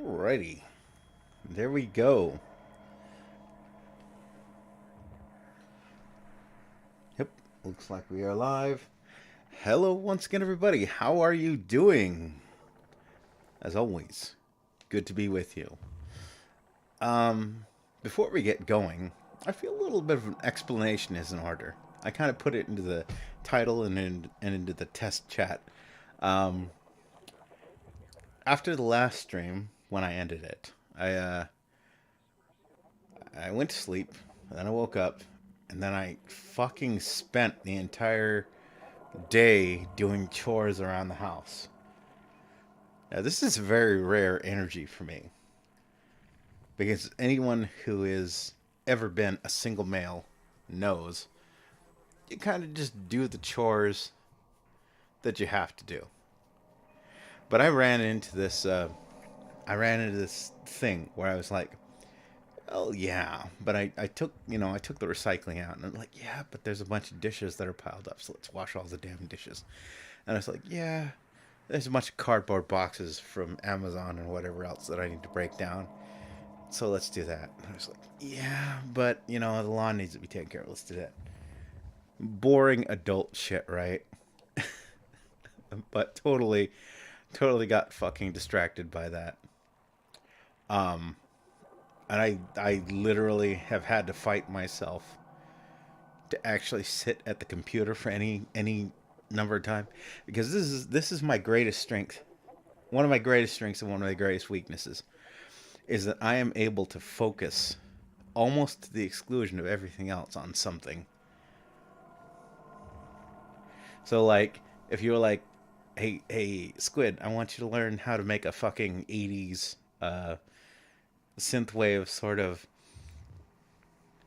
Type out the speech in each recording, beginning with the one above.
Alrighty. There we go. Yep, looks like we are live. Hello once again, everybody. How are you doing? As always, good to be with you. Before we get going, I feel a little bit of an explanation is in order. I kind of put it into the title and into the test chat. Um, After the last stream, when I ended it, I went to sleep, then I woke up, and then I fucking spent the entire day doing chores around the house. Now, this is very rare energy for me because anyone who has ever been a single male knows you kind of just do the chores that you have to do. But I ran into this. I ran into this thing where I was like, "Oh yeah," but I took I took the recycling out, and I'm like, "Yeah, but there's a bunch of dishes that are piled up, so let's wash all the damn dishes." And I was like, "Yeah, there's a bunch of cardboard boxes from Amazon and whatever else that I need to break down. So let's do that." And I was like, "Yeah, but the lawn needs to be taken care of. Let's do that." Boring adult shit, right? But totally got fucking distracted by that. Um, and I literally have had to fight myself to actually sit at the computer for any number of time because this is my greatest strength. One of my greatest strengths and one of my greatest weaknesses is that I am able to focus almost to the exclusion of everything else on something. So like if you're like, hey Squid, I want you to learn how to make a fucking 80s synthwave sort of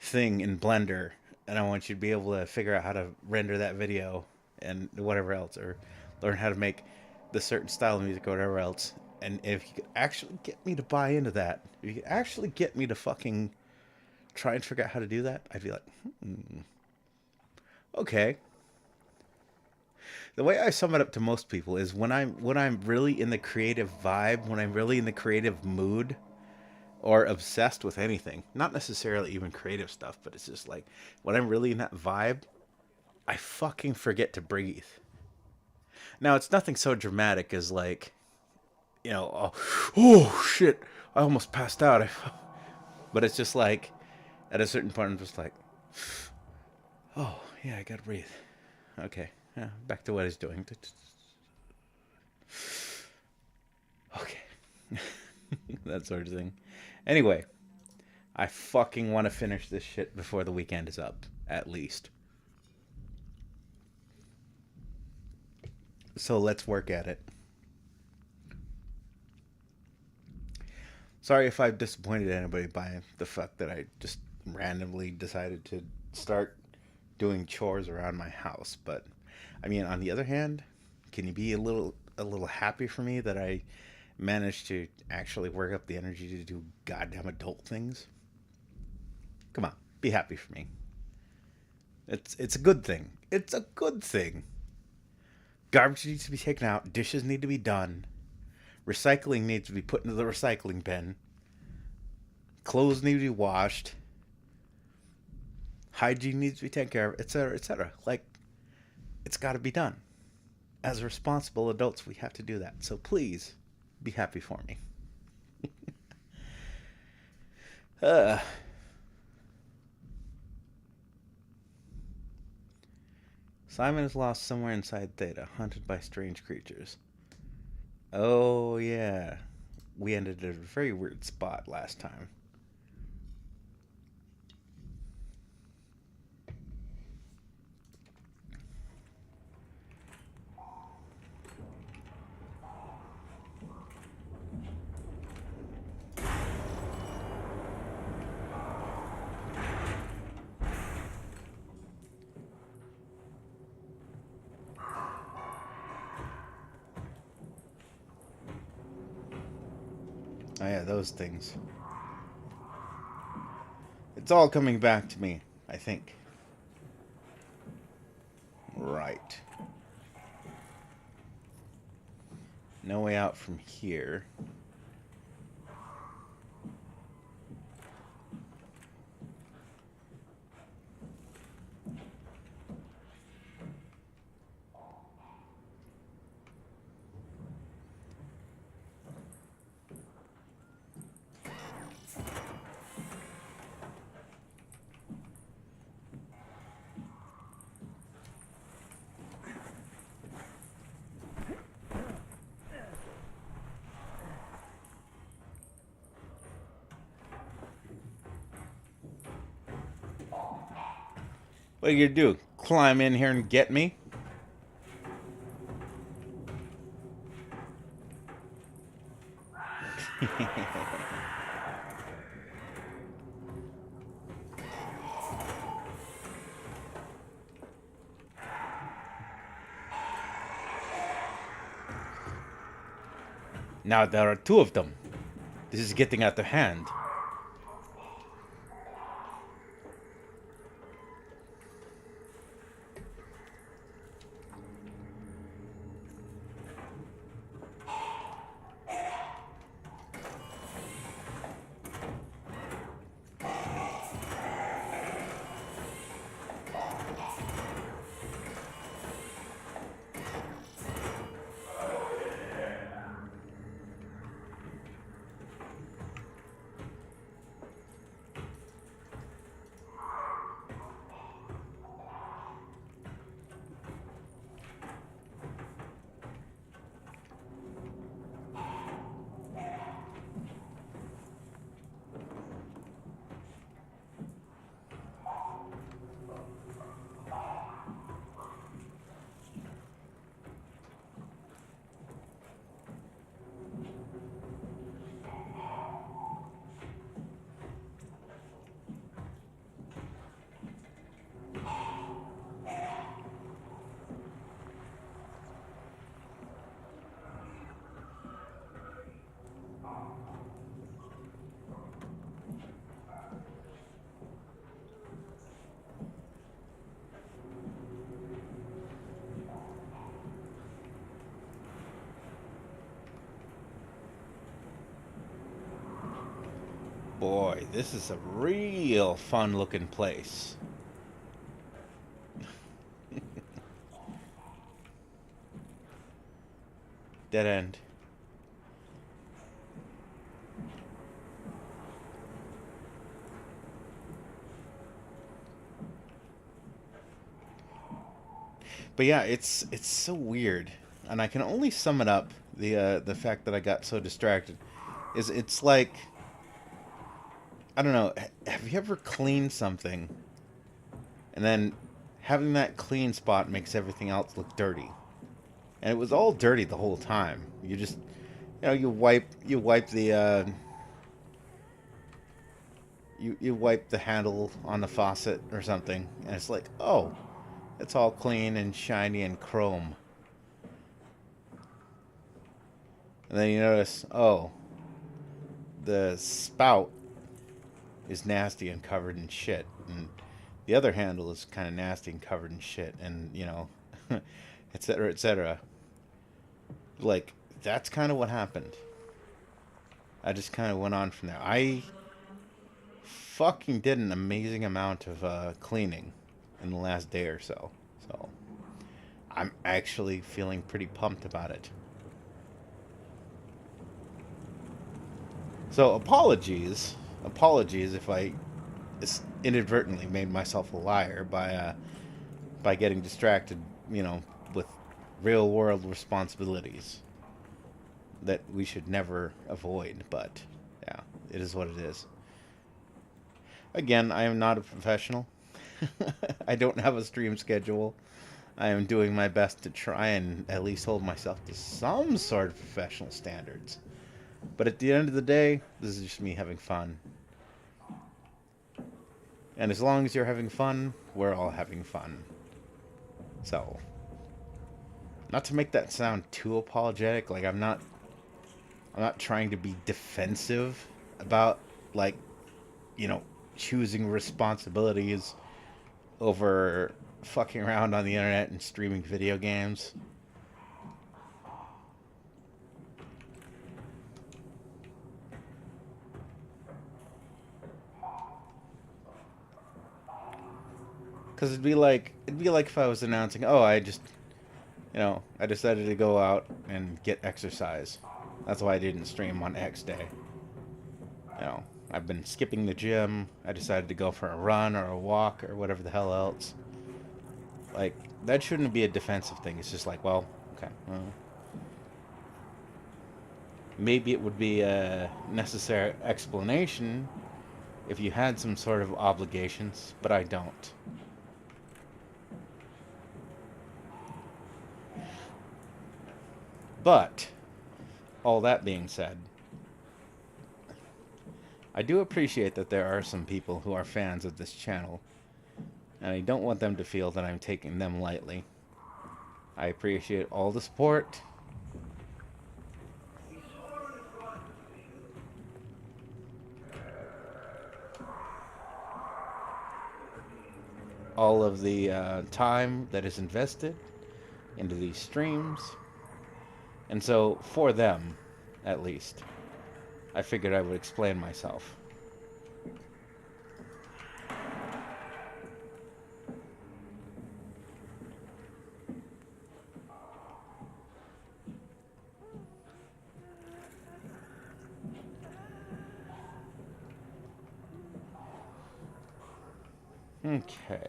thing in Blender, and I want you to be able to figure out how to render that video and whatever else, or learn how to make the certain style of music or whatever else. And if you could actually get me to buy into that, if you could actually get me to fucking try and figure out how to do that, I'd be like, okay. The way I sum it up to most people is when I'm really in the creative vibe, when I'm really in the creative mood, or obsessed with anything. Not necessarily even creative stuff, but it's just like when I'm really in that vibe, I fucking forget to breathe. Now, it's nothing so dramatic as like, oh shit, I almost passed out. But it's just like, at a certain point, I'm just like, oh, yeah, I gotta breathe. Okay, yeah, back to what he's doing. Okay. That sort of thing. Anyway, I fucking want to finish this shit before the weekend is up, at least. So let's work at it. Sorry if I've disappointed anybody by the fact that I just randomly decided to start doing chores around my house, but I mean, on the other hand, can you be a little happy for me that I managed to actually work up the energy to do goddamn adult things? Come on, be happy for me. It's a good thing. It's a good thing. Garbage needs to be taken out, dishes need to be done, recycling needs to be put into the recycling bin, clothes need to be washed, hygiene needs to be taken care of, etc., etc. Like, it's got to be done. As responsible adults, we have to do that. So please, be happy for me. Uh, Simon is lost somewhere inside Theta, hunted by strange creatures. Oh, yeah. We ended at a very weird spot last time. Oh, yeah, those things. It's all coming back to me, I think. Right. No way out from here. What are you gonna do? Climb in here and get me? Now there are two of them. This is getting out of hand. Boy, this is a real fun looking place. Dead end. But yeah, it's so weird, and I can only sum it up. The fact that I got so distracted is it's like, I don't know. Have you ever cleaned something, and then having that clean spot makes everything else look dirty, and it was all dirty the whole time. You just, you wipe the you wipe the handle on the faucet or something, and it's like, oh, it's all clean and shiny and chrome. And then you notice, oh, the spout is nasty and covered in shit, and the other handle is kind of nasty and covered in shit, and etc., etc. Like, that's kind of what happened. I just kind of went on from there. I fucking did an amazing amount of cleaning in the last day or so. So I'm actually feeling pretty pumped about it. So apologies if I inadvertently made myself a liar by getting distracted, with real world responsibilities that we should never avoid. But yeah, it is what it is. Again, I am not a professional. I don't have a stream schedule. I am doing my best to try and at least hold myself to some sort of professional standards. But at the end of the day, this is just me having fun. And as long as you're having fun, we're all having fun. So, not to make that sound too apologetic, like I'm not trying to be defensive about, like, choosing responsibilities over fucking around on the internet and streaming video games. Because it'd be like if I was announcing, oh, I decided to go out and get exercise. That's why I didn't stream on X day. I've been skipping the gym. I decided to go for a run or a walk or whatever the hell else. Like, that shouldn't be a defensive thing. It's just like, well, okay. Well, maybe it would be a necessary explanation if you had some sort of obligations, but I don't. But, all that being said, I do appreciate that there are some people who are fans of this channel, and I don't want them to feel that I'm taking them lightly. I appreciate all the support. All of the time that is invested into these streams. And so, for them, at least, I figured I would explain myself. Okay.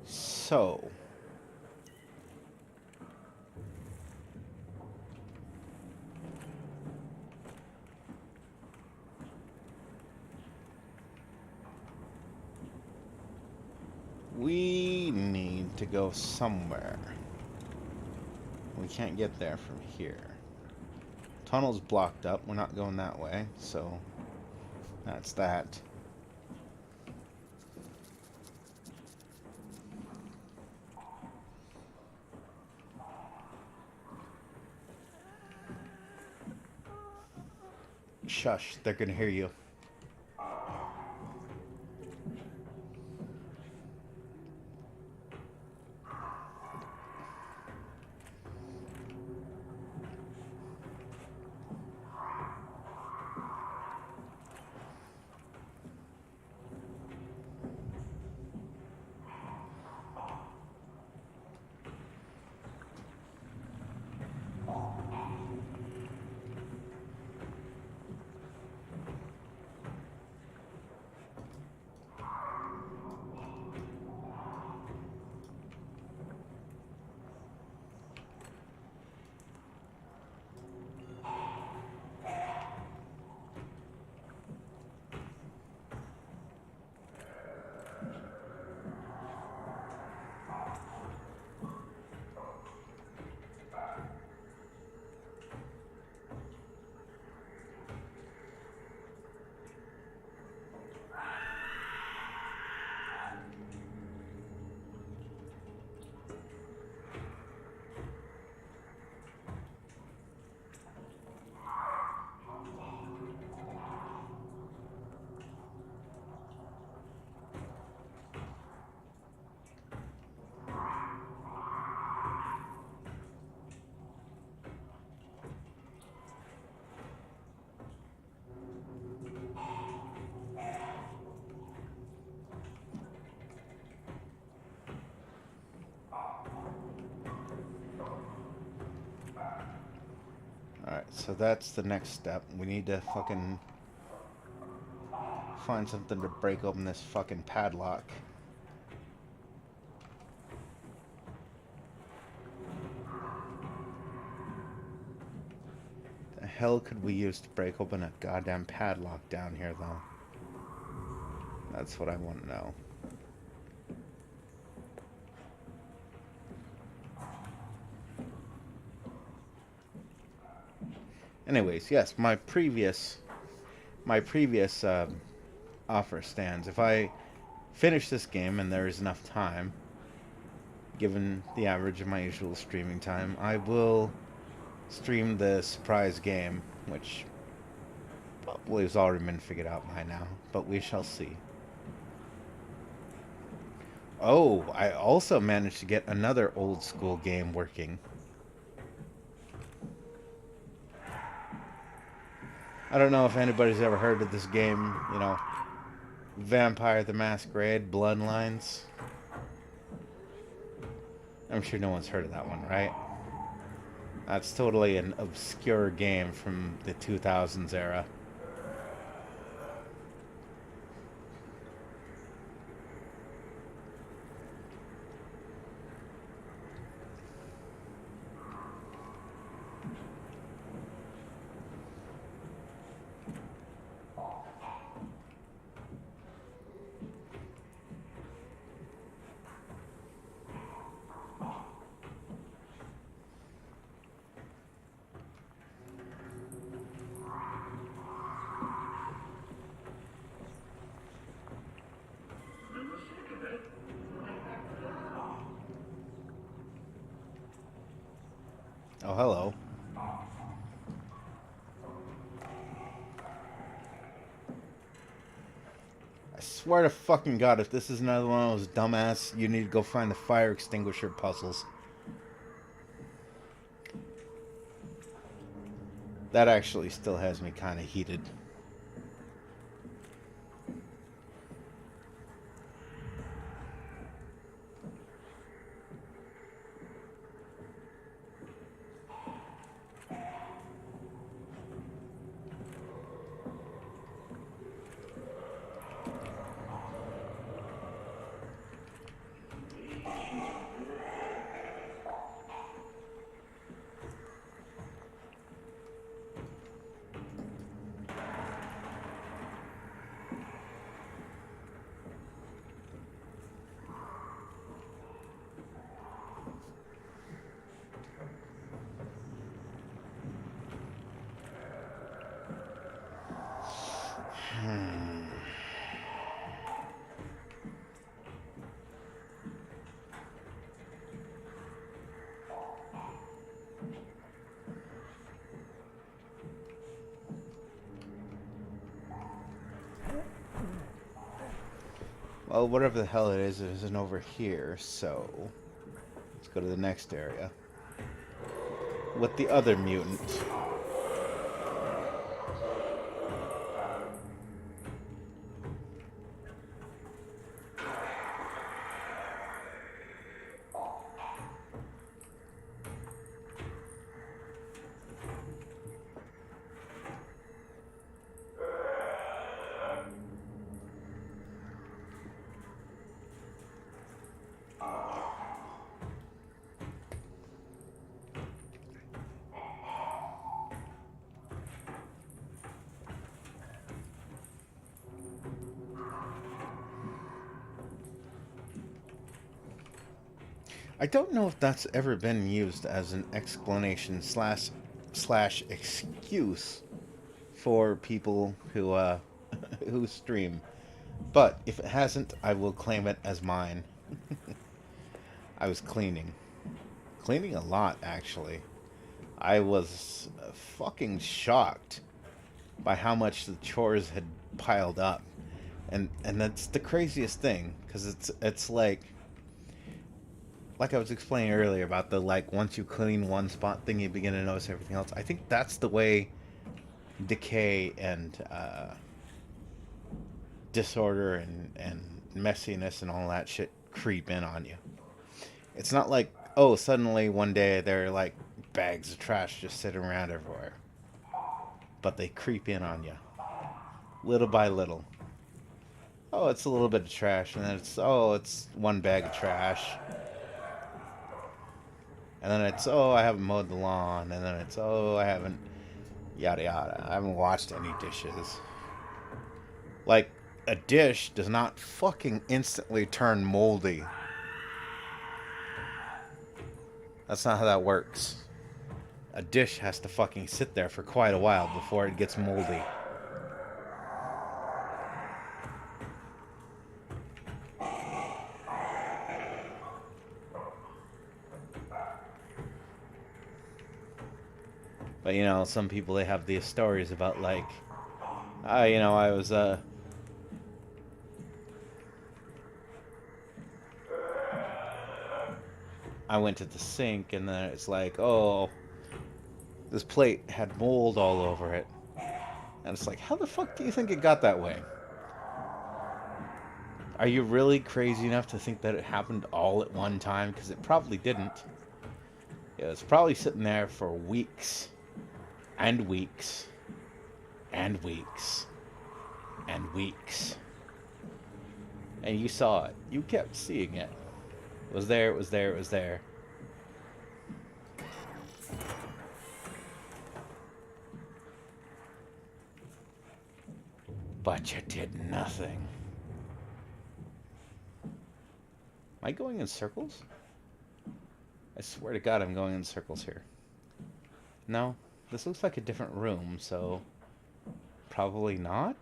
So, we need to go somewhere. We can't get there from here. Tunnel's blocked up. We're not going that way, so that's that. Shush, they're gonna hear you. Alright, so that's the next step. We need to fucking find something to break open this fucking padlock. The hell could we use to break open a goddamn padlock down here, though? That's what I want to know. Anyways, yes, my previous offer stands. If I finish this game and there is enough time, given the average of my usual streaming time, I will stream the surprise game, which probably has already been figured out by now, but we shall see. Oh, I also managed to get another old school game working. I don't know if anybody's ever heard of this game, you know, Vampire the Masquerade Bloodlines. I'm sure no one's heard of that one, right? That's totally an obscure game from the 2000s era. swear to fucking God, if this is another one of those dumbass, you need to go find the fire extinguisher puzzles. That actually still has me kind of heated. Well, whatever the hell it isn't over here, so let's go to the next area. With the other mutant. I don't know if that's ever been used as an explanation slash excuse for people who who stream, but if it hasn't, I will claim it as mine. I was cleaning a lot actually. I was fucking shocked by how much the chores had piled up, and that's the craziest thing, because it's like I was explaining earlier about the, like, once you clean one spot thing, you begin to notice everything else. I think that's the way decay and disorder and messiness and all that shit creep in on you. It's not like, oh, suddenly one day there are, like, bags of trash just sitting around everywhere. But they creep in on you. Little by little. Oh, it's a little bit of trash, and then it's one bag of trash. And then it's, oh, I haven't mowed the lawn. And then it's, oh, I haven't, yada yada. I haven't washed any dishes. Like, a dish does not fucking instantly turn moldy. That's not how that works. A dish has to fucking sit there for quite a while before it gets moldy. But, you know, some people, they have these stories about, like, you know, I went to the sink, and then it's like, oh, this plate had mold all over it. And it's like, how the fuck do you think it got that way? Are you really crazy enough to think that it happened all at one time? Because it probably didn't. It was probably sitting there for weeks. And weeks. And weeks. And weeks. And you saw it. You kept seeing it. It was there, it was there, it was there. But you did nothing. Am I going in circles? I swear to God I'm going in circles here. No? This looks like a different room, so probably not.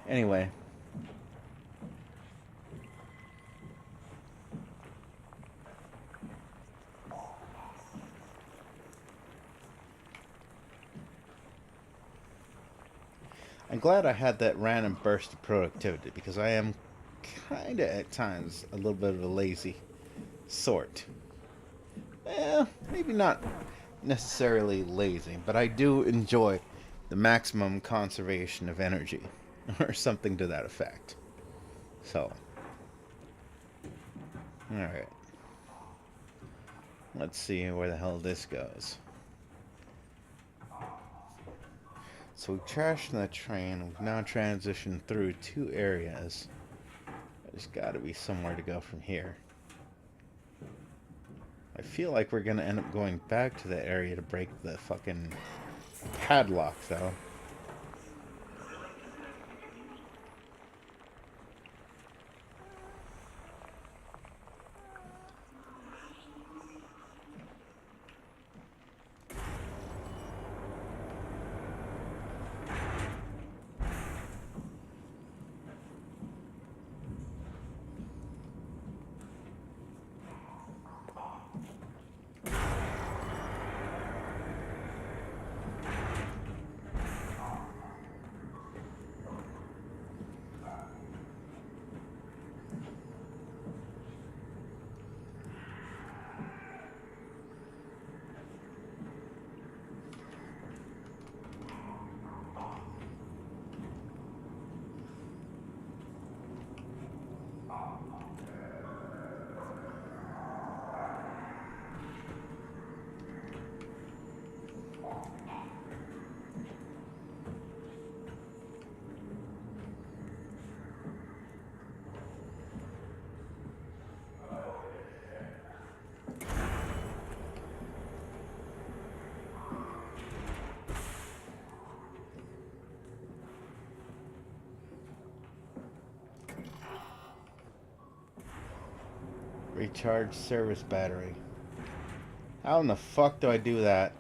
Anyway. I'm glad I had that random burst of productivity because I am kind of at times a little bit of a lazy sort. Maybe not necessarily lazy, but I do enjoy the maximum conservation of energy or something to that effect. So, alright. Let's see where the hell this goes. So we've trashed the train. We've now transitioned through 2 areas. There's got to be somewhere to go from here. I feel like we're going to end up going back to the area to break the fucking padlock, though. Recharge service battery. How in the fuck do I do that?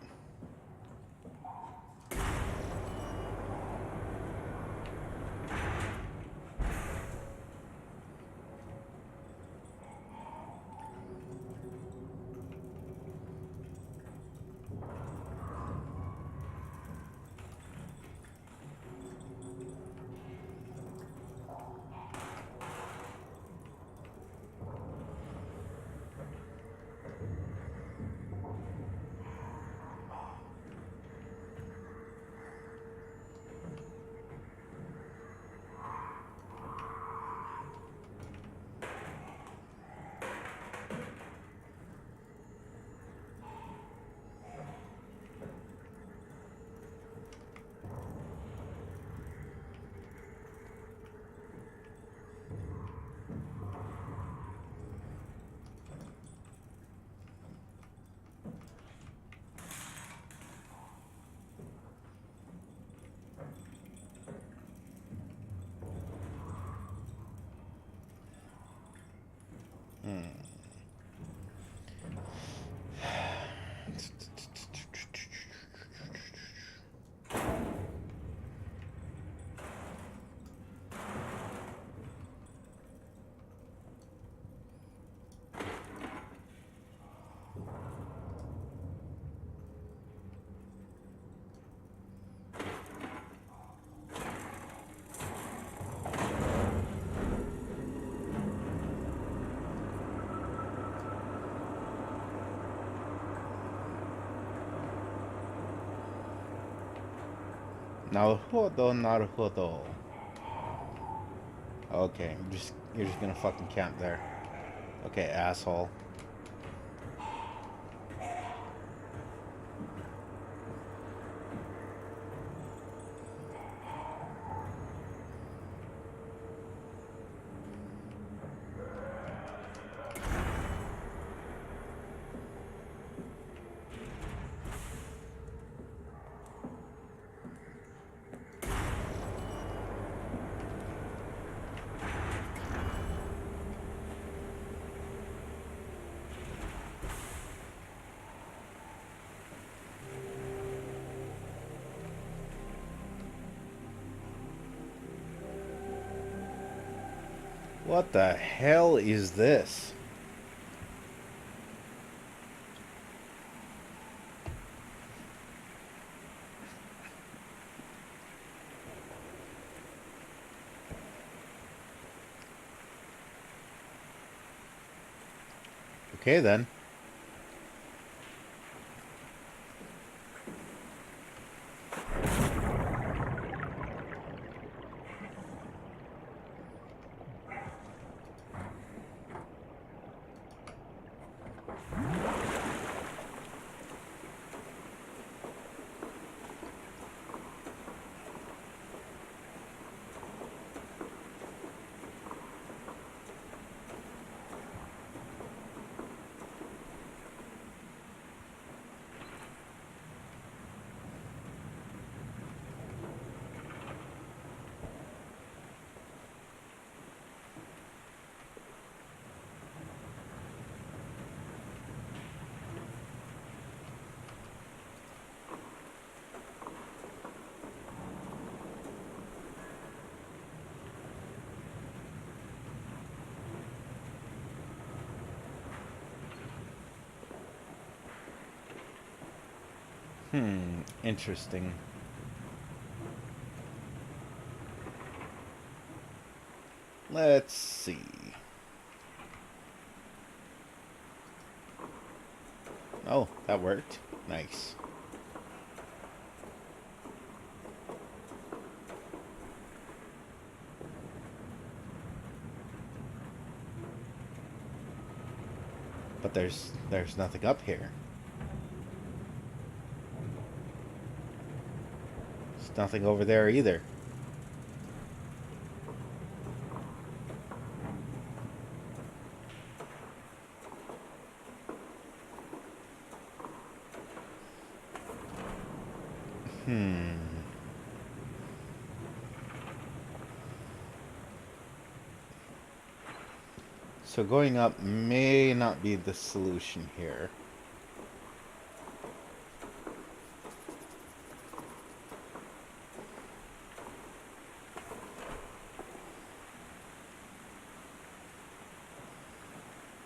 Naruhodo, naruhodo. Okay, you're just gonna fucking camp there. Okay, asshole. What the hell is this? Okay then. Interesting. Let's see. Oh, that worked. Nice. But there's nothing up here. There's nothing over there either. So going up may not be the solution here.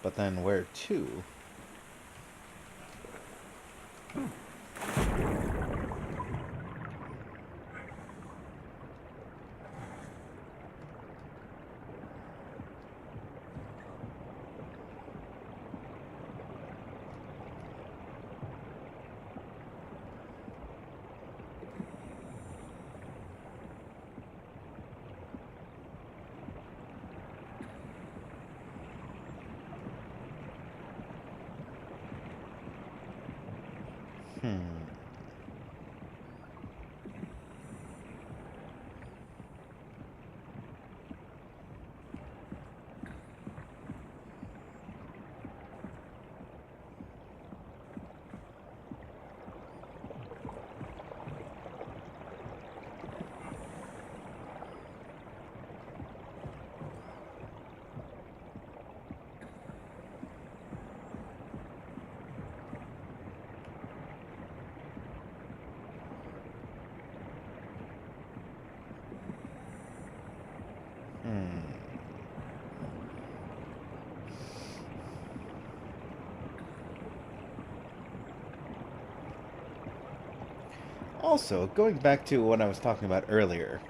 But then where to? Also, going back to what I was talking about earlier,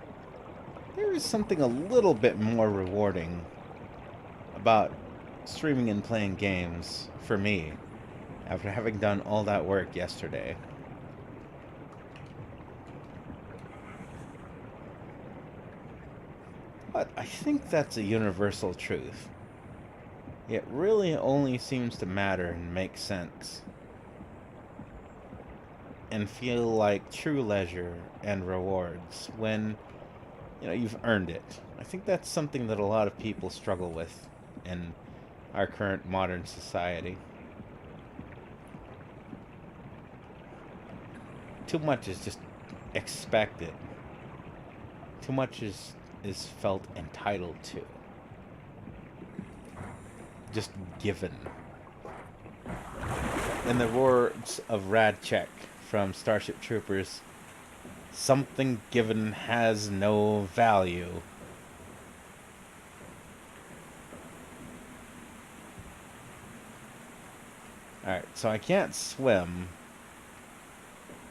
there is something a little bit more rewarding about streaming and playing games for me after having done all that work yesterday. But I think that's a universal truth. It really only seems to matter and make sense and feel like true leisure and rewards when, you've earned it. I think that's something that a lot of people struggle with in our current modern society. Too much is just expected. Too much is felt entitled to. Just given. In the words of Radchek from Starship Troopers, something given has no value. Alright, so I can't swim.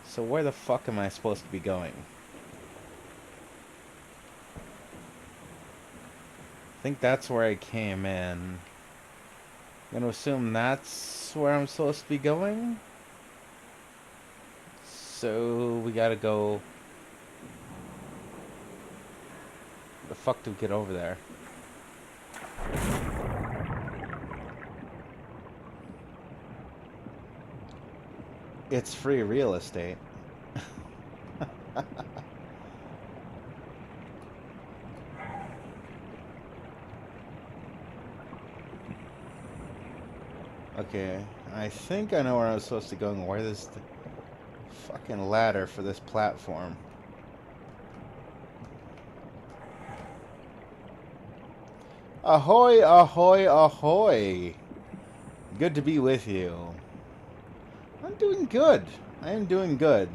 So where the fuck am I supposed to be going? I think that's where I came in. Gonna assume that's where I'm supposed to be going. So we gotta go. The fuck do we get over there? It's free real estate. Okay, I think I know where I'm supposed to go and where this fucking ladder for this platform. Ahoy, ahoy, ahoy! Good to be with you. I'm doing good. I am doing good.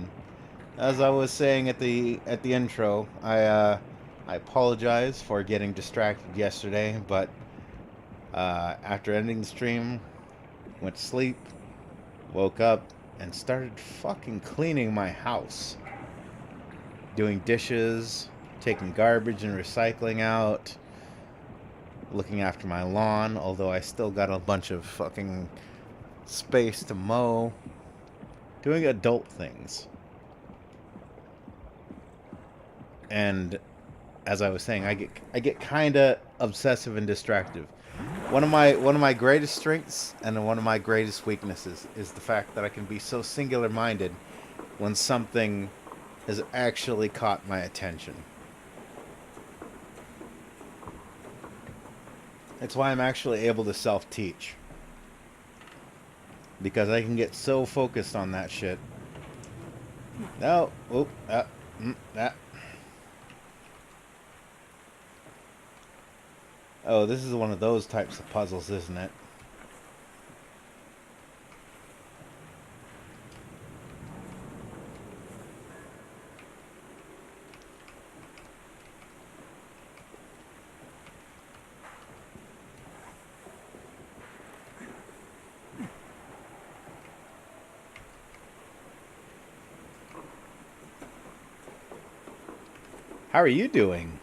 As I was saying at the intro, I apologize for getting distracted yesterday, but after ending the stream, went to sleep, woke up, and started fucking cleaning my house. Doing dishes, taking garbage and recycling out, looking after my lawn, although I still got a bunch of fucking space to mow. Doing adult things. And as I was saying, I get kind of obsessive and distractive. One of my greatest strengths and one of my greatest weaknesses is the fact that I can be so singular-minded when something has actually caught my attention. It's why I'm actually able to self-teach. Because I can get so focused on that shit. No, oop, that. Oh, this is one of those types of puzzles, isn't it? How are you doing?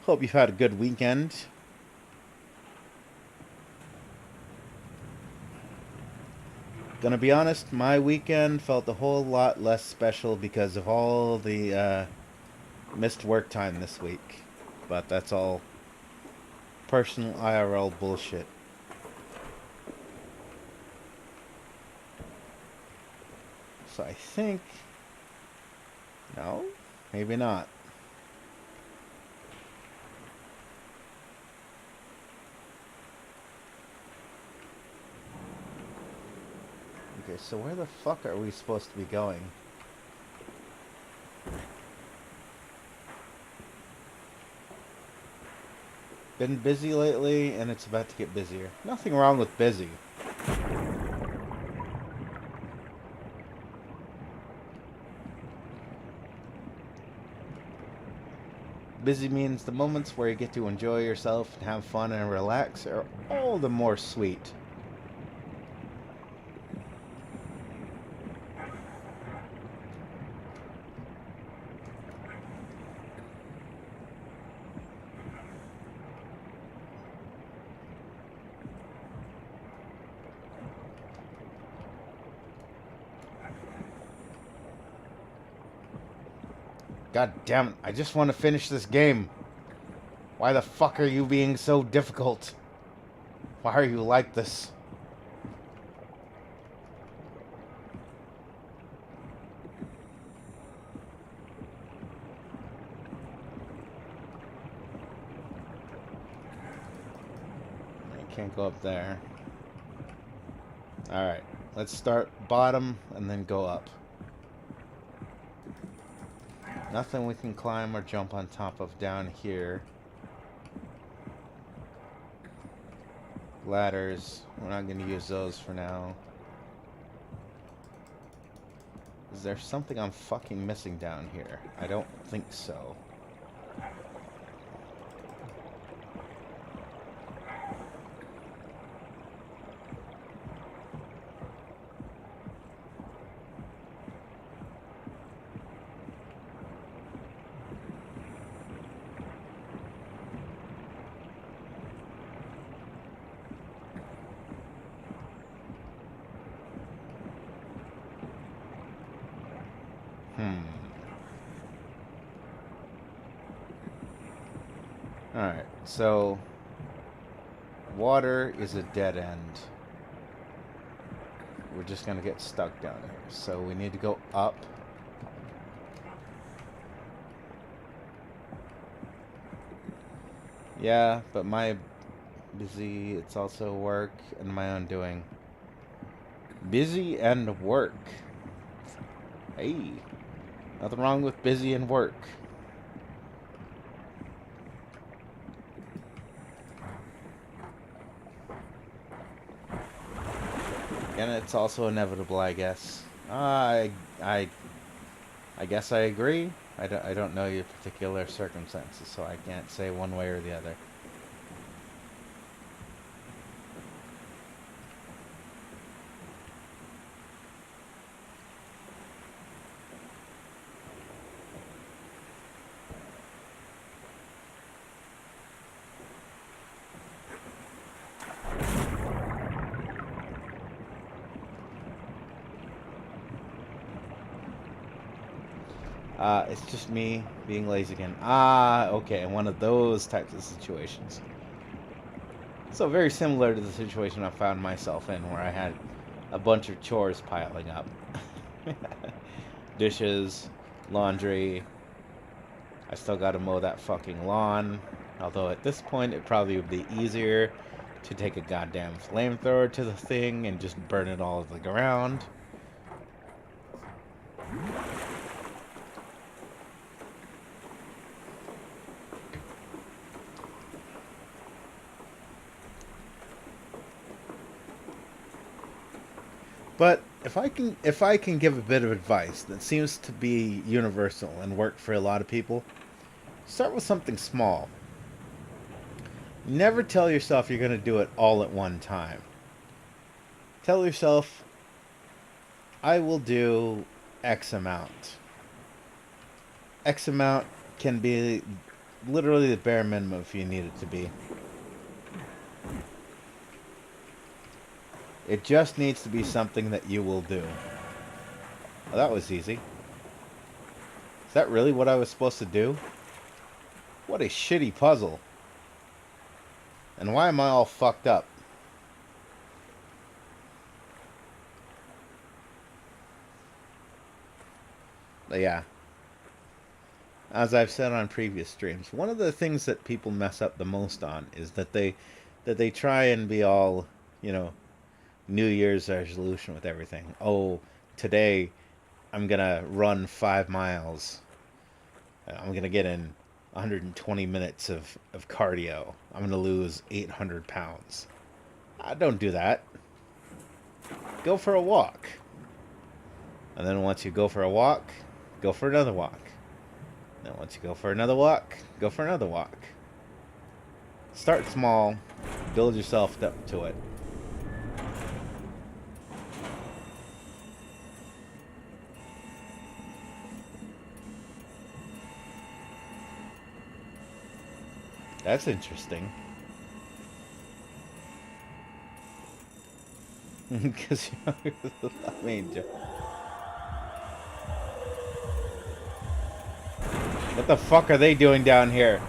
Hope you've had a good weekend. Gonna be honest, my weekend felt a whole lot less special because of all the missed work time this week. But that's all personal IRL bullshit. So I think... No? Maybe not. Okay, so where the fuck are we supposed to be going? Been busy lately, and it's about to get busier. Nothing wrong with busy. Busy means the moments where you get to enjoy yourself and have fun and relax are all the more sweet. God damn it, I just want to finish this game. Why the fuck are you being so difficult? Why are you like this? I can't go up there. Alright, let's start bottom and then go up. Nothing we can climb or jump on top of down here. Ladders, we're not going to use those for now. Is there something I'm fucking missing down here? I don't think so. So, water is a dead end. We're just gonna get stuck down here. So we need to go up. Yeah, but my busy, it's also work and my own doing. Busy and work. Hey, nothing wrong with busy and work. And it's also inevitable, I guess. I guess I agree. I don't know your particular circumstances, so I can't say one way or the other. It's just me being lazy again. Okay, one of those types of situations. So very similar to the situation I found myself in, where I had a bunch of chores piling up. Dishes, laundry. I still gotta mow that fucking lawn. Although at this point, it probably would be easier to take a goddamn flamethrower to the thing and just burn it all to the ground. But if I can give a bit of advice that seems to be universal and work for a lot of people, start with something small. Never tell yourself you're going to do it all at one time. Tell yourself, I will do X amount. X amount can be literally the bare minimum if you need it to be. It just needs to be something that you will do. Oh, that was easy. Is that really what I was supposed to do? What a shitty puzzle. And why am I all fucked up? But yeah. As I've said on previous streams, one of the things that people mess up the most on is that they try and be all, you know, New Year's resolution with everything. Oh, today I'm gonna run 5 miles. I'm gonna get in 120 minutes of cardio. I'm gonna lose 800 pounds. Don't do that. Go for a walk. And then once you go for a walk, go for another walk. Then once you go for another walk, go for another walk. Start small, build yourself up to it. That's interesting. Because, I mean, what the fuck are they doing down here?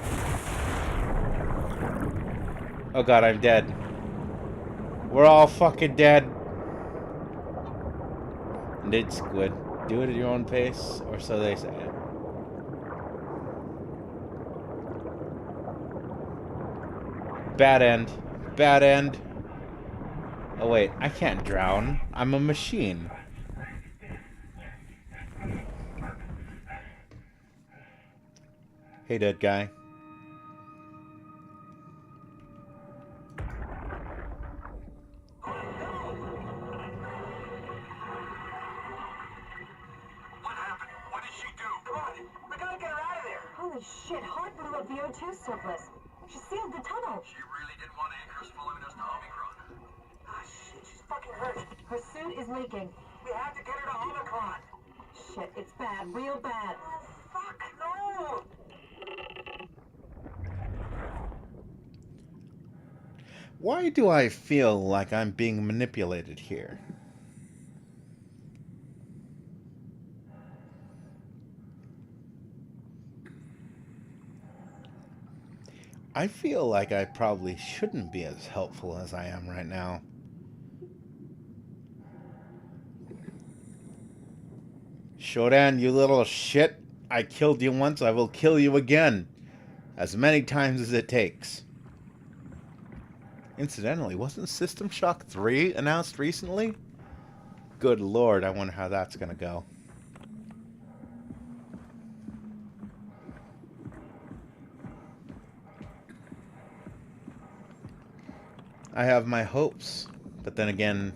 Oh god, I'm dead. We're all fucking dead. Nid squid. Do it at your own pace, or so they say. Bad end. Bad end. Oh wait, I can't drown. I'm a machine. Hey, dead guy. Holy shit, Hart blew up the O2 surplus. She sealed the tunnel. She really didn't want anchors following us to Omicron. Ah, shit, she's fucking hurt. Her suit is leaking. We have to get her to Omicron. Shit, it's bad, real bad. Oh, fuck, no! Why do I feel like I'm being manipulated here? I feel like I probably shouldn't be as helpful as I am right now. Shodan, you little shit. I killed you once, I will kill you again. As many times as it takes. Incidentally, wasn't System Shock 3 announced recently? Good lord, I wonder how that's gonna go. I have my hopes, but then again,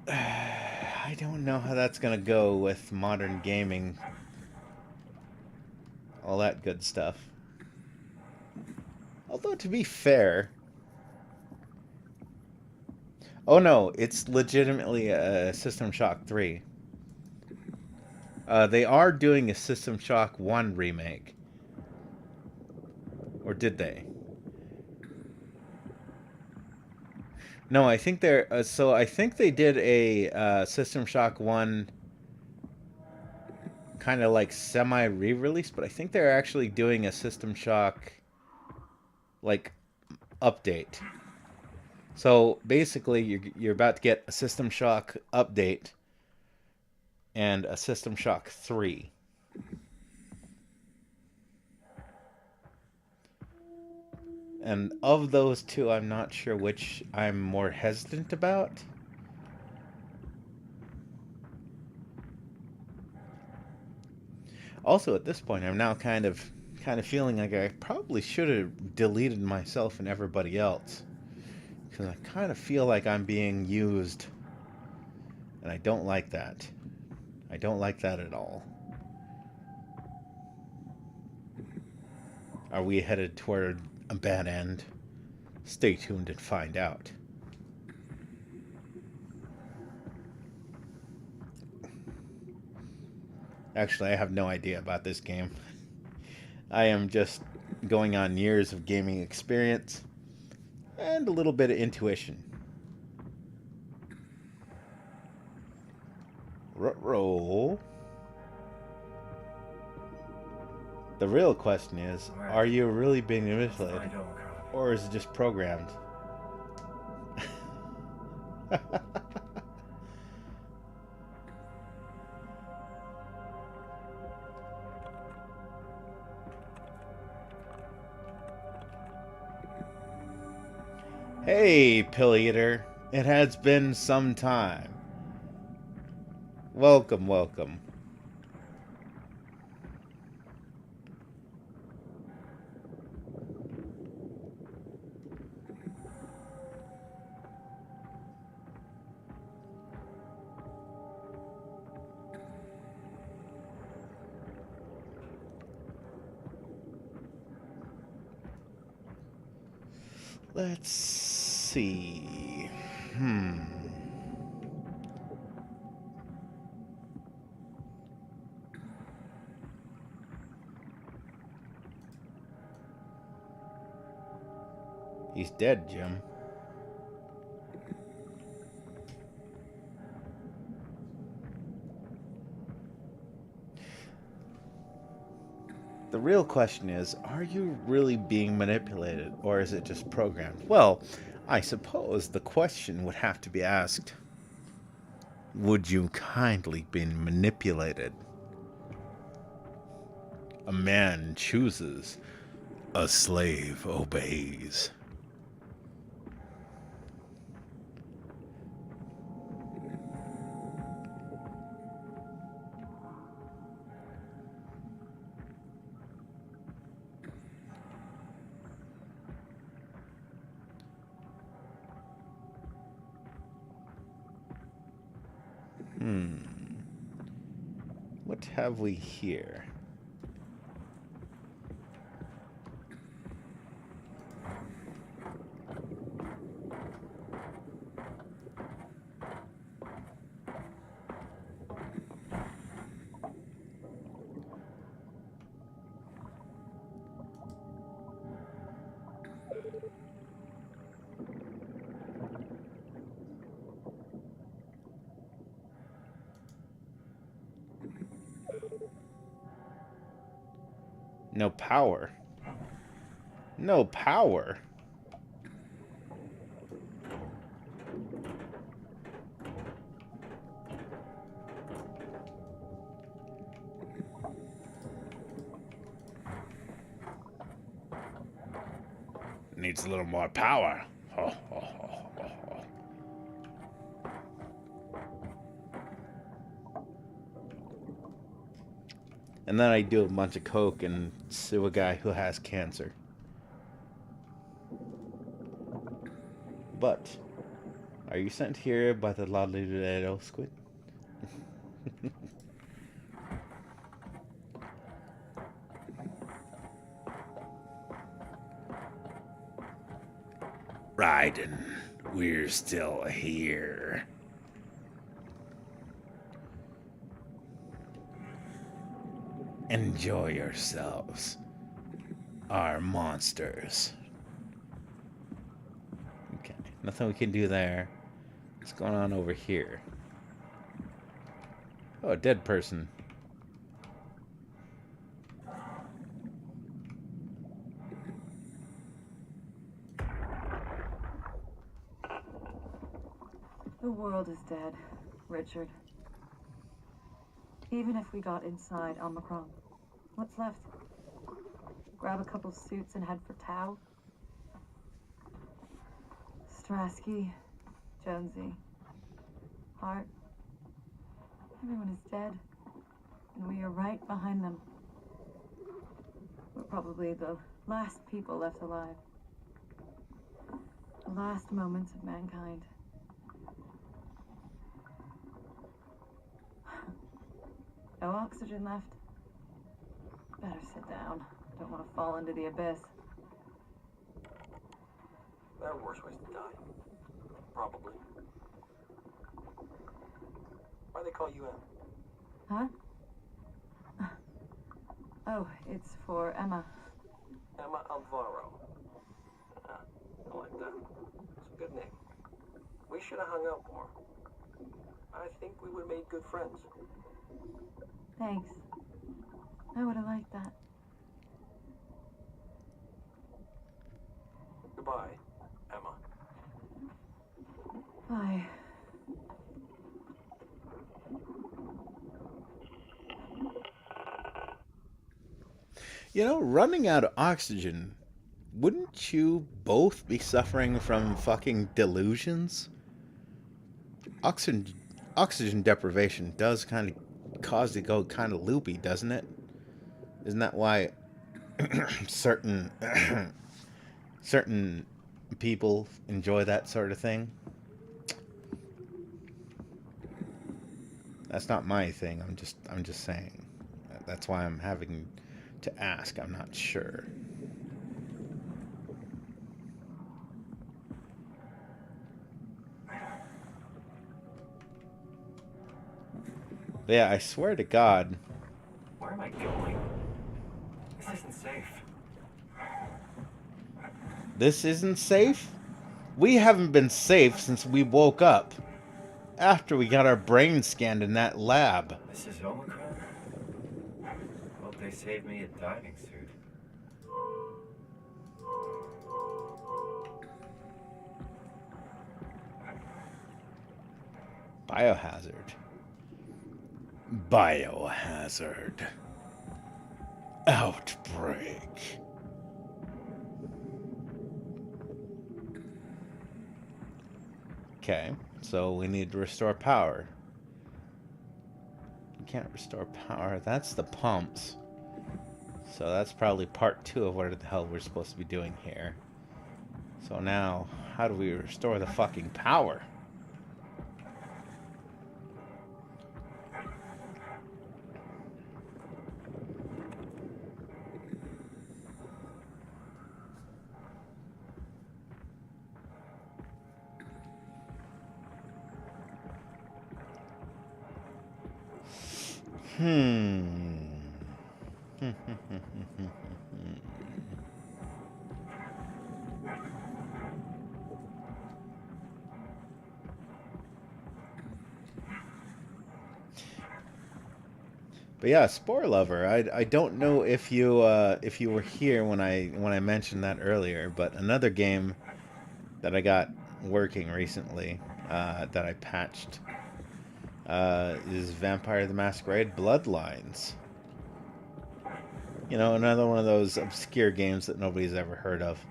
I don't know how that's gonna go with modern gaming. All that good stuff. Although, to be fair... Oh no, it's legitimately a System Shock 3. They are doing a System Shock 1 remake. Or did they? No, I think they're... so I think they did a System Shock 1 kind of like semi-re-release, but I think they're actually doing a System Shock like update. So basically you're about to get a System Shock update and a System Shock 3. And of those two, I'm not sure which I'm more hesitant about. Also, at this point, I'm now kind of feeling like I probably should have deleted myself and everybody else. Because I kind of feel like I'm being used. And I don't like that. I don't like that at all. Are we headed toward a bad end? Stay tuned and find out. Actually, I have no idea about this game. I am just going on years of gaming experience and a little bit of intuition. Roll. The real question is, are you really being manipulated? Or is it just programmed? Hey, Pill Eater. It has been some time. Welcome, welcome. Let's see. He's dead, Jim. The real question is, are you really being manipulated, or is it just programmed? Well, I suppose the question would have to be asked, would you kindly be manipulated? A man chooses, a slave obeys. What have we here? No power. No power. Needs a little more power. Ho, ho, ho, ho, ho. And then I do a bunch of coke and sue a guy who has cancer. But, are you sent here by the little squid? Raiden, we're still here. Enjoy yourselves, our monsters. Okay, nothing we can do there. What's going on over here? Oh, a dead person. The world is dead, Richard. Even if we got inside Omicron, what's left? Grab a couple suits and head for Tau? Strasky, Jonesy, Hart. Everyone is dead, and we are right behind them. We're probably the last people left alive. The last moments of mankind. No oxygen left. Better sit down. Don't want to fall into the abyss. There are worse ways to die. Probably. Why they call you Em? Huh? Oh, it's for Emma. Emma Alvaro. I like that. It's a good name. We should have hung out more. I think we would have made good friends. Thanks. I would have liked that. Goodbye, Emma. Bye. You know, running out of oxygen, wouldn't you both be suffering from fucking delusions? Oxygen deprivation does kind of cause you to go kind of loopy, doesn't it? Isn't that why certain certain people enjoy that sort of thing? That's not my thing. I'm just saying. That's why I'm having to ask. I'm not sure. But yeah, I swear to God. Where am I going? This isn't safe. This isn't safe? We haven't been safe since we woke up. After we got our brains scanned in that lab. This is Omicron? Hope they saved me a diving suit. Biohazard. Biohazard. Outbreak. Okay, so we need to restore power. You can't restore power. That's the pumps. So that's probably part 2 of what the hell we're supposed to be doing here. So now, how do we restore the fucking power? But yeah, Spore Lover. I don't know if you were here when I mentioned that earlier, but another game that I got working recently that I patched is Vampire the Masquerade Bloodlines. You know, another one of those obscure games that nobody's ever heard of.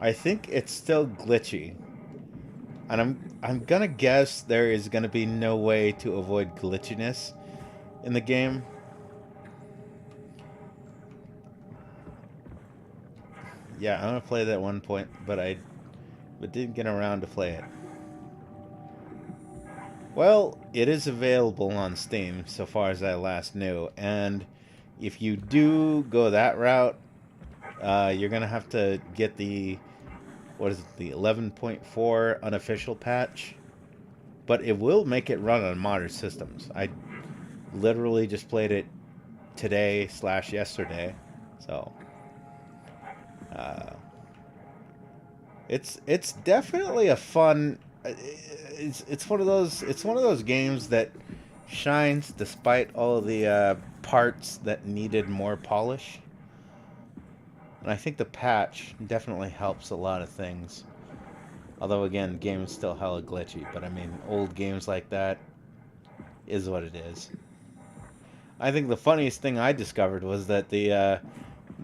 I think it's still glitchy. And I'm gonna guess there is gonna be no way to avoid glitchiness in the game. Yeah, I'm gonna play that at one point, but didn't get around to play it. Well, it is available on Steam so far as I last knew, and if you do go that route, you're gonna have to get the the 11.4 unofficial patch, but it will make it run on modern systems. I literally just played it today / yesterday, so it's definitely a fun. It's one of those games that shines despite all of the parts that needed more polish. And I think the patch definitely helps a lot of things. Although again, the game is still hella glitchy. But I mean, old games like that is what it is. I think the funniest thing I discovered was that the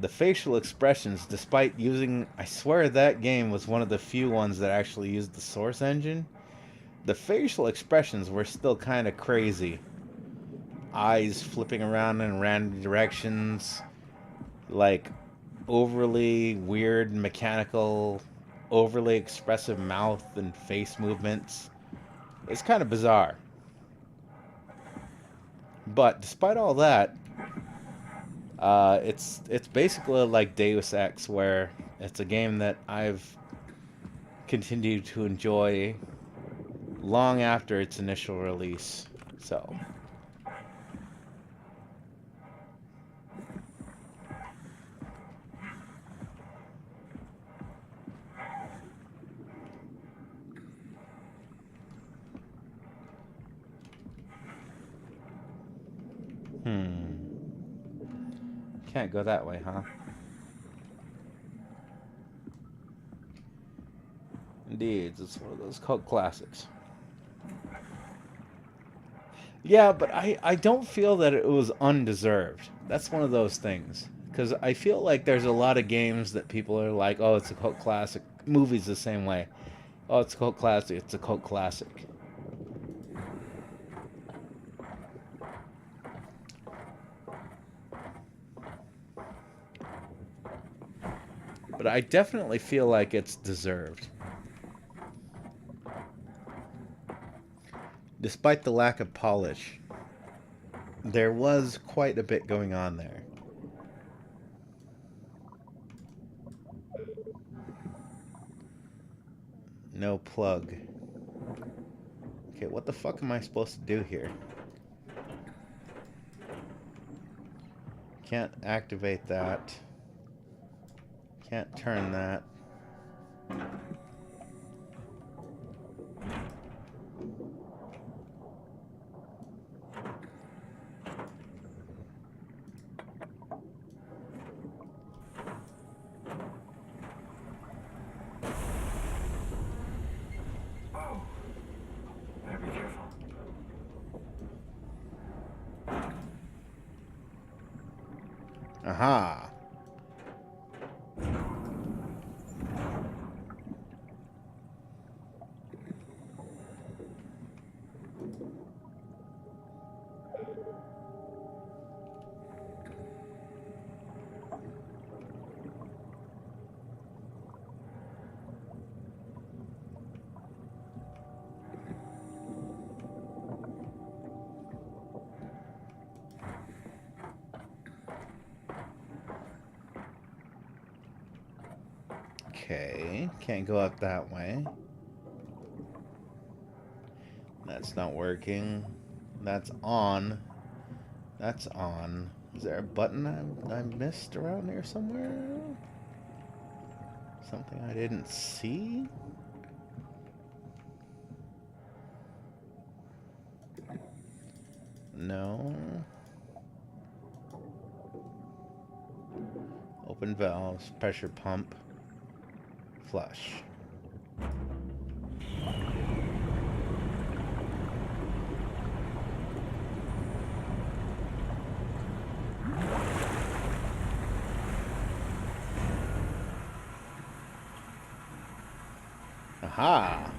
facial expressions, despite using, I swear that game was one of the few ones that actually used the source engine. The facial expressions were still kind of crazy. Eyes flipping around in random directions, like overly weird mechanical, overly expressive mouth and face movements. It's kind of bizarre. But despite all that, it's basically like Deus Ex, where it's a game that I've continued to enjoy long after its initial release. So can't go that way, huh? Indeed, it's one of those cult classics. Yeah, but I don't feel that it was undeserved. That's one of those things. Because I feel like there's a lot of games that people are like, oh, it's a cult classic. Movies the same way. Oh, it's a cult classic. It's a cult classic. But I definitely feel like it's deserved. Despite the lack of polish, there was quite a bit going on there. No plug. Okay, what the fuck am I supposed to do here? Can't activate that. Can't turn that. Aha. Okay, can't go up that way. That's not working. That's on. That's on. Is there a button I missed around here somewhere? Something I didn't see? No. Open valves, pressure pump, flush. Aha!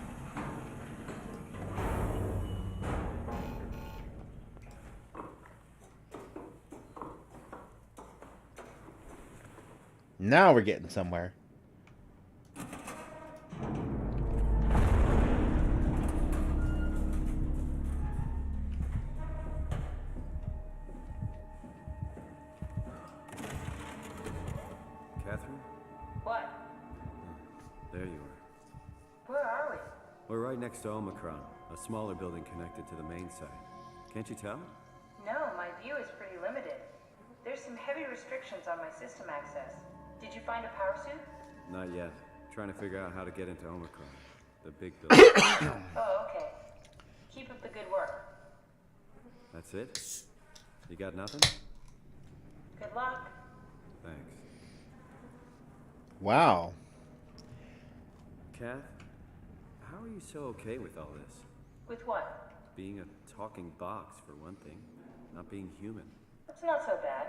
Now we're getting somewhere. Catherine? What? There you are. Where are we? We're right next to Omicron, a smaller building connected to the main site. Can't you tell? No, my view is pretty limited. There's some heavy restrictions on my system access. Did you find a power suit? Not yet. Trying to figure out how to get into Omicron, the big building. Oh, okay. Keep up the good work. That's it? You got nothing? Good luck. Thanks. Wow. Kath, how are you so okay with all this? With what? Being a talking box, for one thing. Not being human. It's not so bad.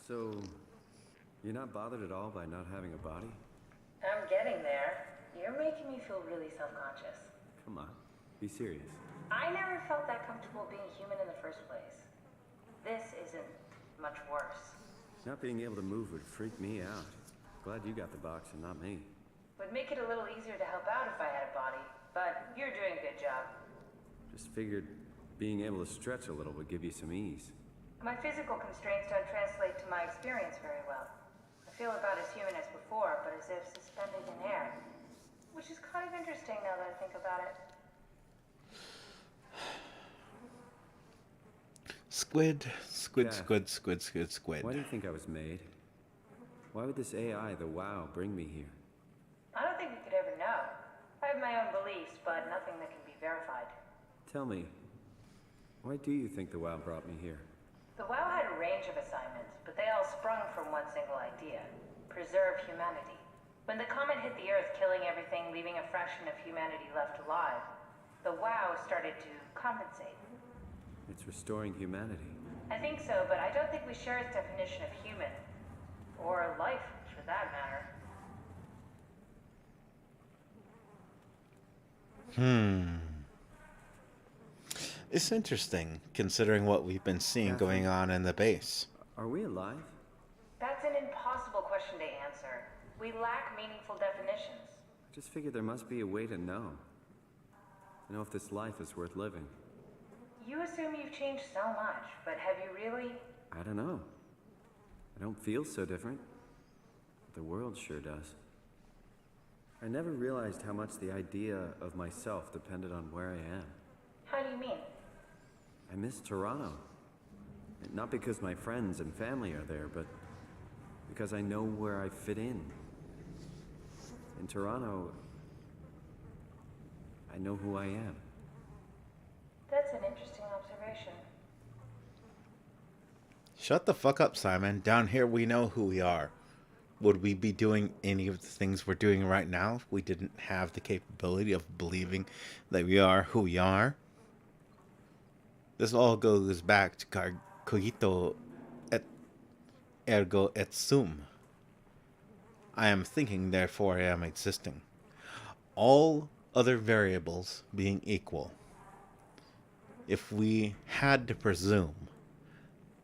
So, you're not bothered at all by not having a body? I'm getting there. You're making me feel really self-conscious. Come on, be serious. I never felt that comfortable being human in the first place. This isn't much worse. Not being able to move would freak me out. Glad you got the box and not me. Would make it a little easier to help out if I had a body, but you're doing a good job. Just figured being able to stretch a little would give you some ease. My physical constraints don't translate to my experience very well. I feel about as human as before, but as if suspended in air. Which is kind of interesting now that I think about it. Squid, squid, Yeah. squid, squid, squid, squid. Why do you think I was made? Why would this AI, the WoW, bring me here? I don't think we could ever know. I have my own beliefs, but nothing that can be verified. Tell me, why do you think the WoW brought me here? The WoW had a range of assignments, but they all sprung from one single idea: preserve humanity. When the comet hit the Earth, killing everything, leaving a fraction of humanity left alive, the WoW started to compensate. It's restoring humanity. I think so, but I don't think we share its definition of human. Or life, for that matter. It's interesting, considering what we've been seeing going on in the base. Are we alive? That's an impossible question to answer. We lack meaningful definitions. I just figured there must be a way to know. Know if this life is worth living. You assume you've changed so much, but have you really? I don't know. I don't feel so different. The world sure does. I never realized how much the idea of myself depended on where I am. How do you mean? I miss Toronto. Not because my friends and family are there, but because I know where I fit in. In Toronto, I know who I am. That's an interesting observation. Shut the fuck up, Simon. Down here we know who we are. Would we be doing any of the things we're doing right now if we didn't have the capability of believing that we are who we are? This all goes back to cogito et ergo et sum. I am thinking, therefore I am existing. All other variables being equal. If we had to presume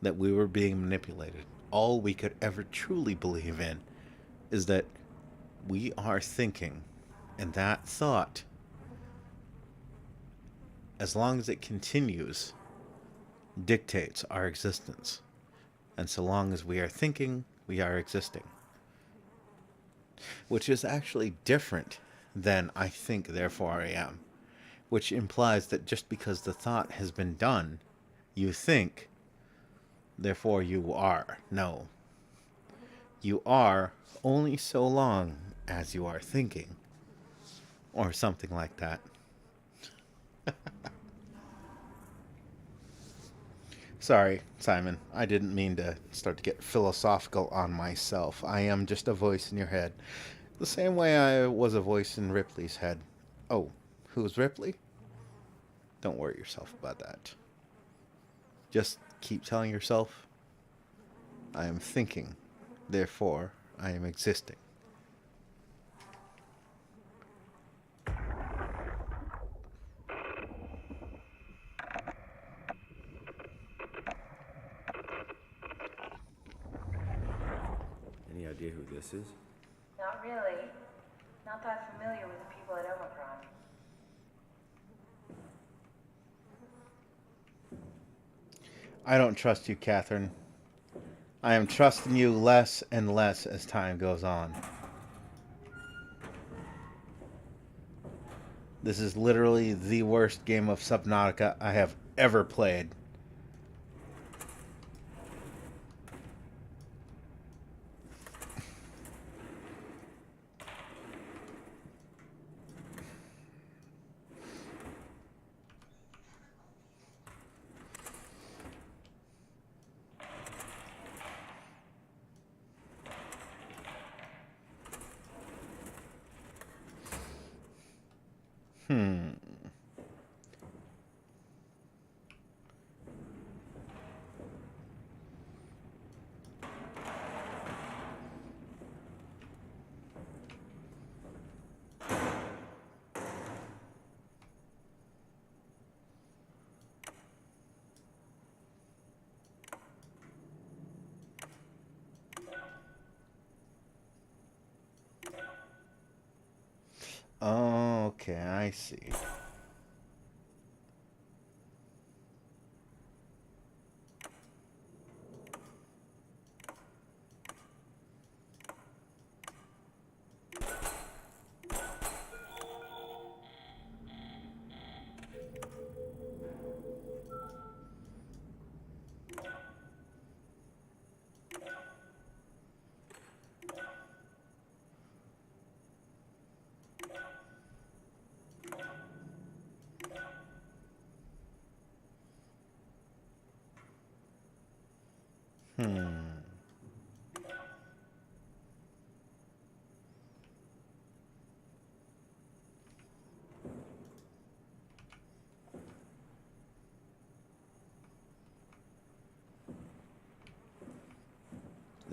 that we were being manipulated, all we could ever truly believe in is that we are thinking, and that thought, as long as it continues, dictates our existence. And so long as we are thinking, we are existing. Which is actually different than I think, therefore I am. Which implies that just because the thought has been done, you think therefore you are. No. You are only so long as you are thinking. Or something like that. Sorry, Simon. I didn't mean to start to get philosophical on myself. I am just a voice in your head. The same way I was a voice in Ripley's head. Oh, who's Ripley? Don't worry yourself about that. Just keep telling yourself, I am thinking, therefore I am existing. Any idea who this is? Not really. Not that familiar with the people at Omicron. I don't trust you, Catherine. I am trusting you less and less as time goes on. This is literally the worst game of Subnautica I have ever played. Oh, okay, I see.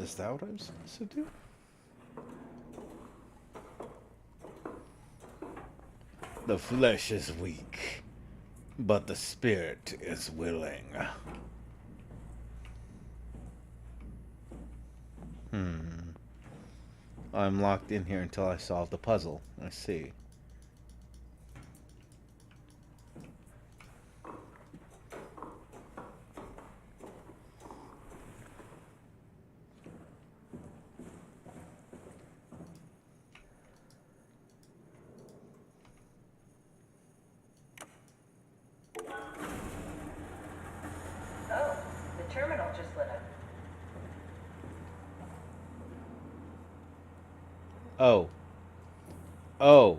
Is that what I'm supposed to do? The flesh is weak, but the spirit is willing. I'm locked in here until I solve the puzzle. I see. Oh, the terminal just lit up. Oh. Oh.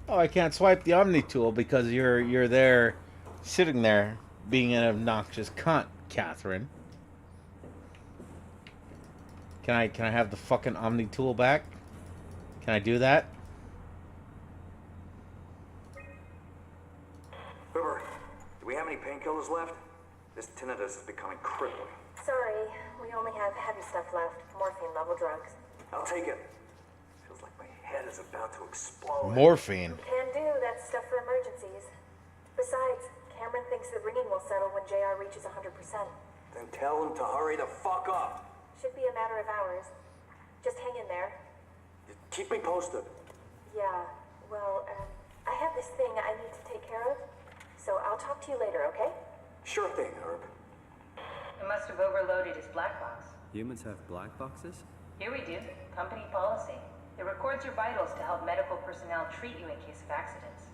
Oh, I can't swipe the Omni tool because you're there, sitting there, being an obnoxious cunt, Catherine. Can I have the fucking Omni tool back? Can I do that? River, do we have any painkillers left? This tinnitus is becoming crippling. Sorry, we only have heavy stuff left. Morphine level drugs. I'll take it. Feels like my head is about to explode. Morphine. Can do, that's stuff for emergencies. Besides, Cameron thinks the ringing will settle when JR reaches 100%. Then tell him to hurry the fuck up. Should be a matter of hours. Just hang in there. Just keep me posted. Yeah, well, I have this thing I need to take care of, so I'll talk to you later, okay? Sure thing, Herb. It must have overloaded his black box. Humans have black boxes? Here we do. Company policy. It records your vitals to help medical personnel treat you in case of accidents.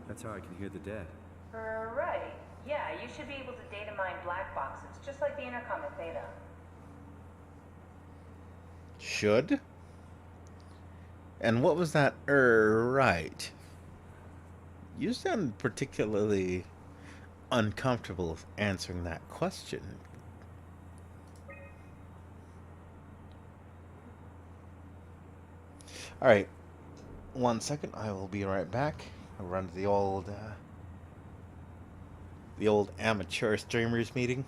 That's how I can hear the dead. Right. Yeah, you should be able to data mine black boxes, just like the intercom at Theta. Should? And what was that, right? You sound particularly uncomfortable answering that question. Alright, 1 second, I will be right back. I'll run to the old amateur streamers meeting.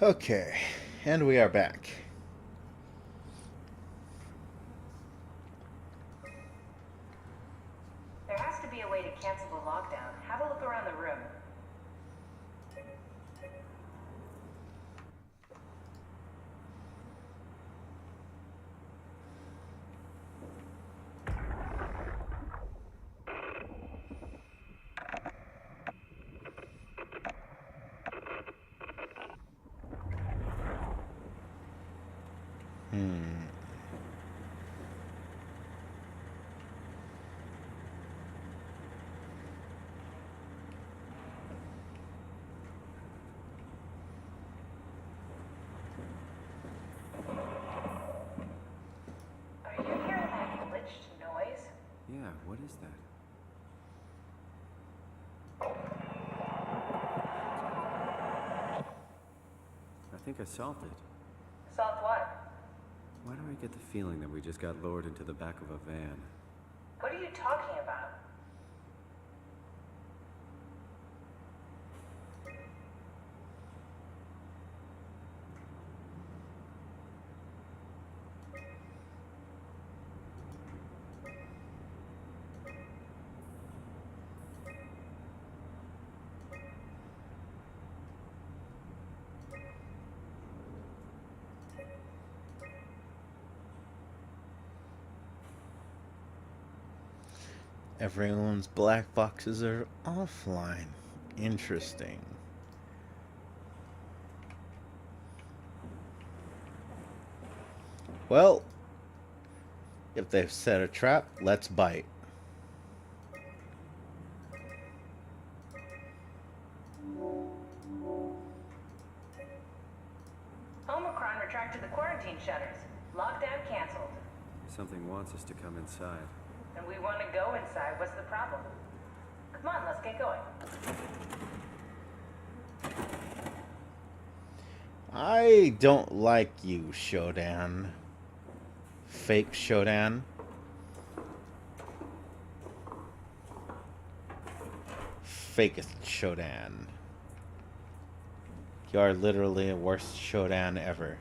Okay, and we are back. There has to be a way to cancel the lockdown. Have a look around the room. Are you hearing that glitched noise? Yeah, what is that? I think I solved it. Solved what? Why do I get the feeling that we just got lowered into the back of a van? What are you talking about? Everyone's black boxes are offline. Interesting. Well, if they've set a trap, let's bite. Omicron retracted the quarantine shutters. Lockdown canceled. Something wants us to come inside. And we want to go inside. What's the problem? Come on, let's get going. I don't like you, Shodan. Fake Shodan. Fakest Shodan. You are literally the worst Shodan ever.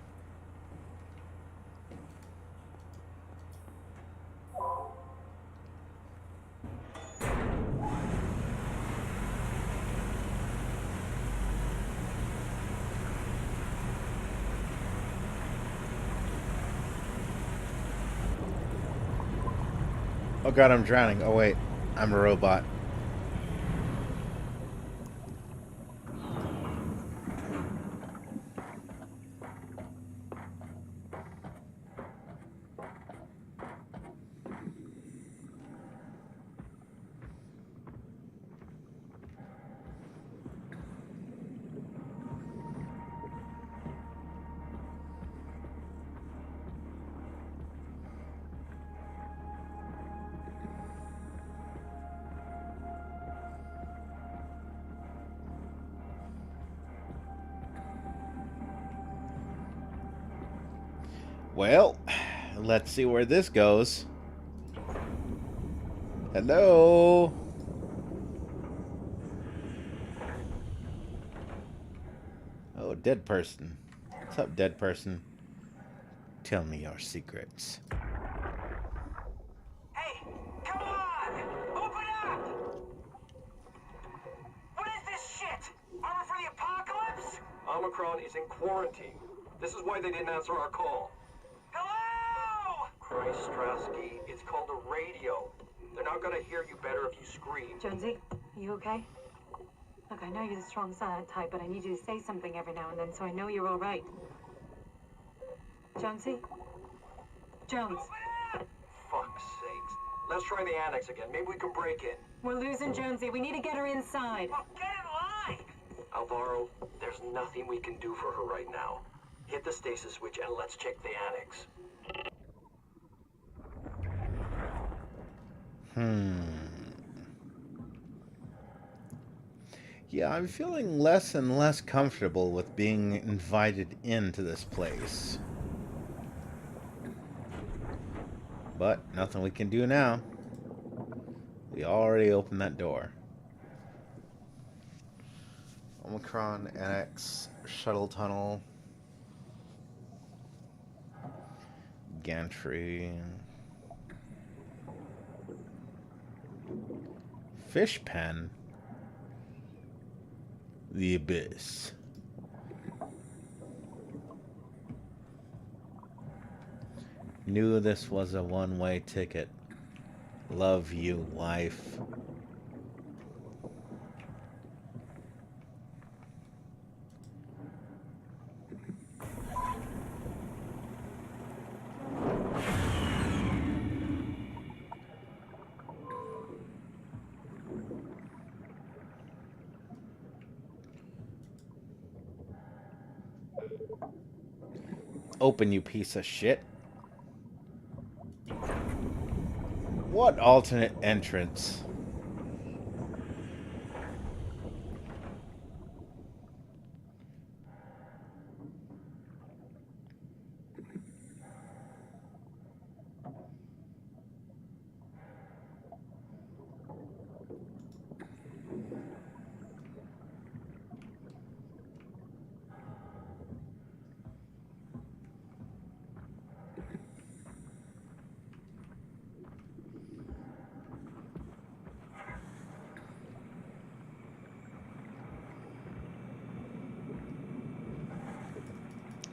Oh god, I'm drowning. Oh wait, I'm a robot. Well, let's see where this goes. Hello? Oh, dead person. What's up, dead person? Tell me your secrets. Hey, come on! Open up! What is this shit? Armor for the apocalypse? Omicron is in quarantine. This is why they didn't answer our call. Hello! Christ, Strasky, it's called a radio. They're not gonna hear you better if you scream. Jonesy, are you okay? Look, I know you're the strong silent type, but I need you to say something every now and then so I know you're all right. Jonesy? Jones, Fuck's sakes. Let's try the annex again. Maybe we can break in. we're losing Jonesy. We need to get her inside. Well, get in line! Alvaro, there's nothing we can do for her right now. Hit the stasis switch and let's check the annex. Yeah, I'm feeling less and less comfortable with being invited into this place. But nothing we can do now. We already opened that door. Omicron Annex Shuttle Tunnel. Gantry. Fish pen. The Abyss. Knew this was a one-way ticket. Love you, life. Open, you piece of shit. What alternate entrance?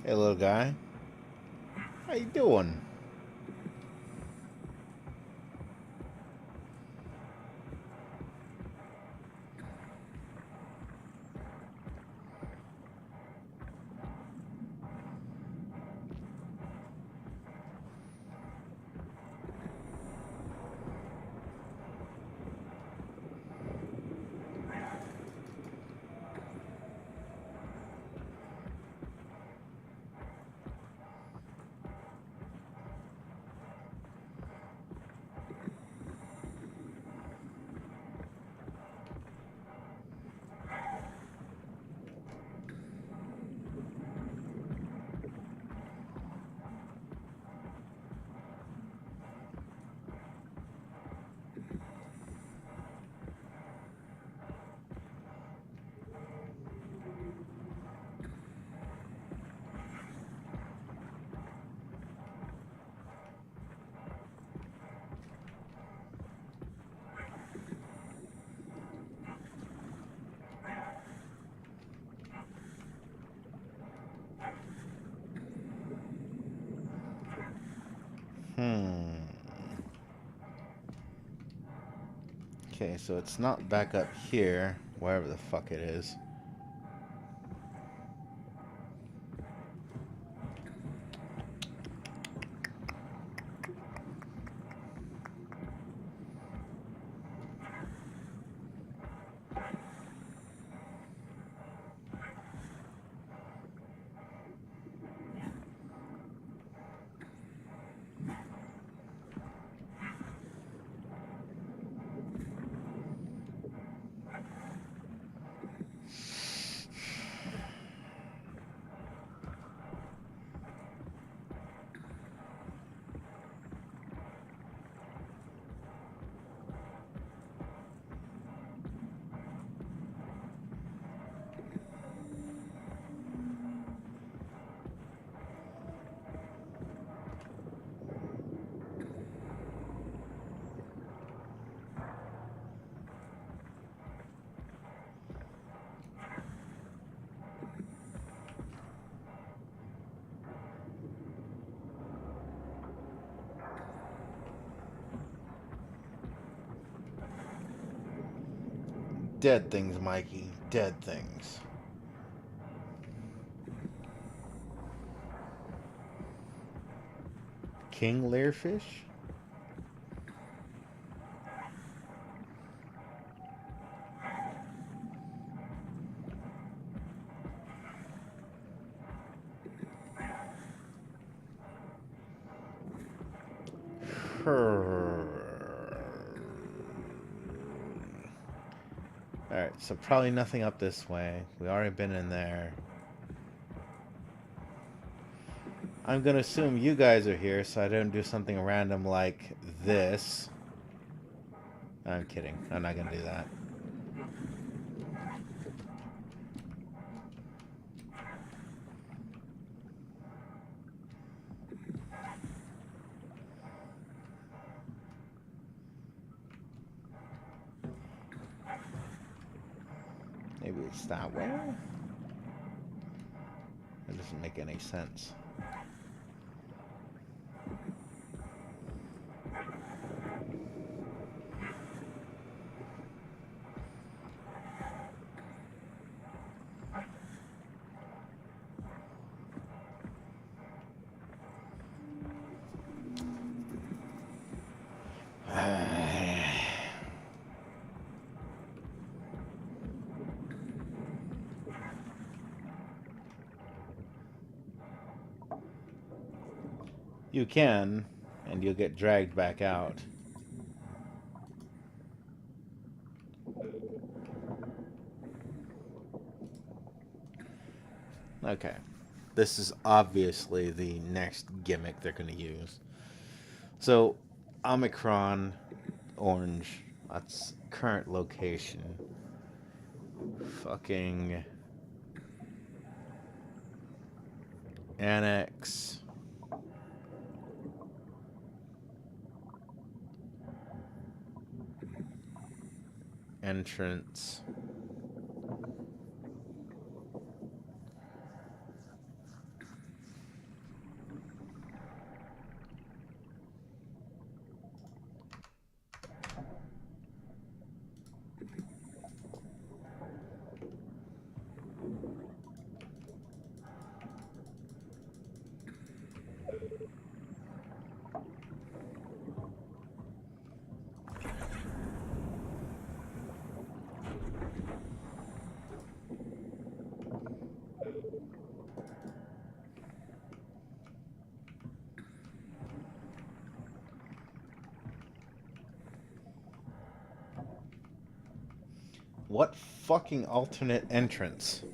Hey, little guy. How you doing? Okay, so it's not back up here, wherever the fuck it is. Dead things, Mikey. Dead things. King Learfish? Alright, so probably nothing up this way. We already been in there. I'm gonna assume you guys are here so I don't do something random like this. I'm kidding. I'm not gonna do that. Maybe it's that way? It doesn't make any sense. You can, and you'll get dragged back out. Okay. This is obviously the next gimmick they're going to use. So, Omicron, orange. That's current location. Fucking annex. Entrance. What fucking alternate entrance?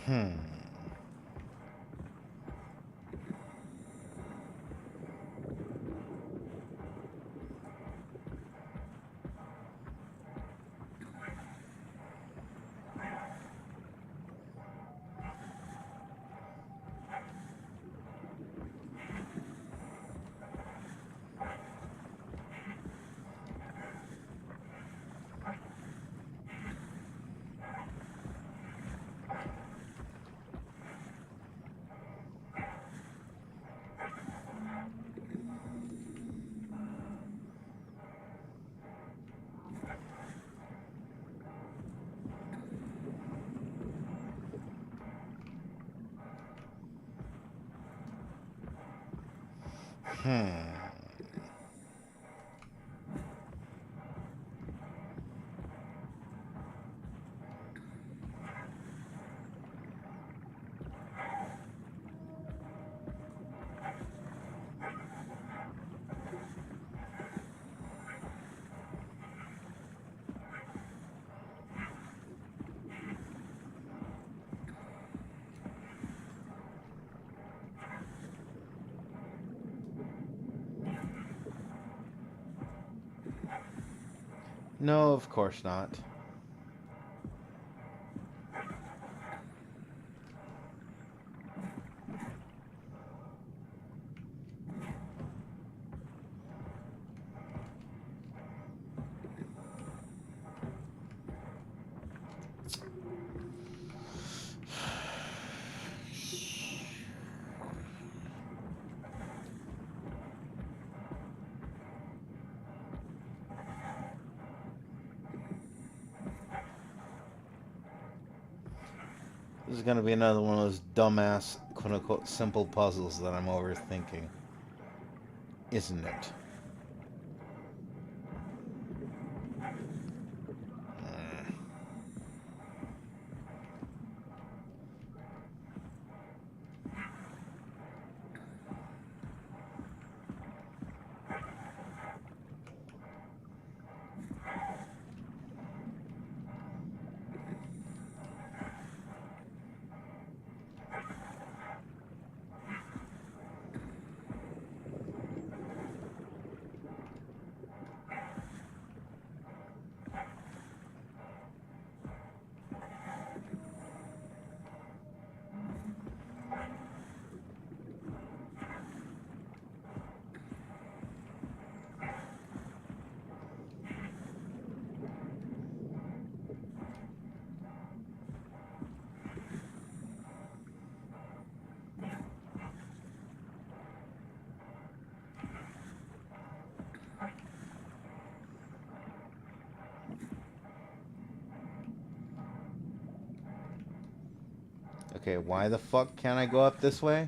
Hmm. No, of course not. This is gonna be another one of those dumbass, quote-unquote, simple puzzles that I'm overthinking. Isn't it? Okay, why the fuck can't I go up this way?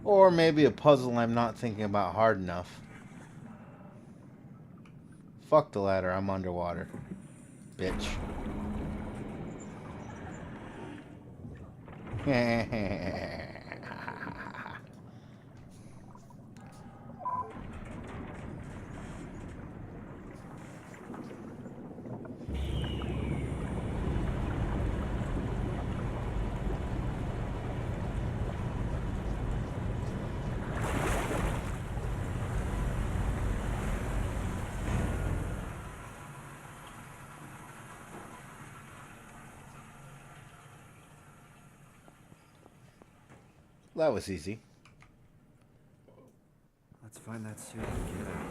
Or maybe a puzzle I'm not thinking about hard enough. Fuck the ladder, I'm underwater. Bitch. That was easy. Let's find that suit and get out.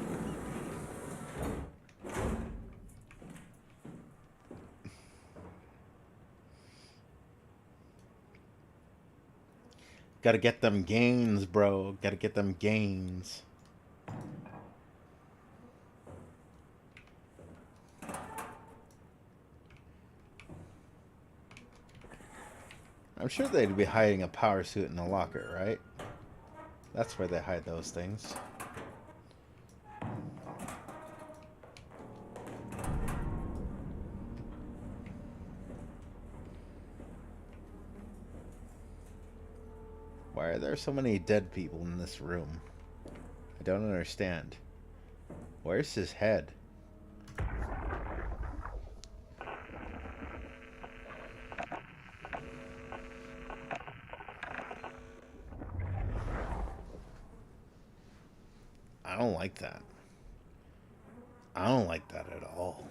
Gotta get them gains, bro. Gotta get them gains. I'm sure they'd be hiding a power suit in a locker, right? That's where they hide those things. Why are there so many dead people in this room? I don't understand. Where's his head? I don't like that. I don't like that at all.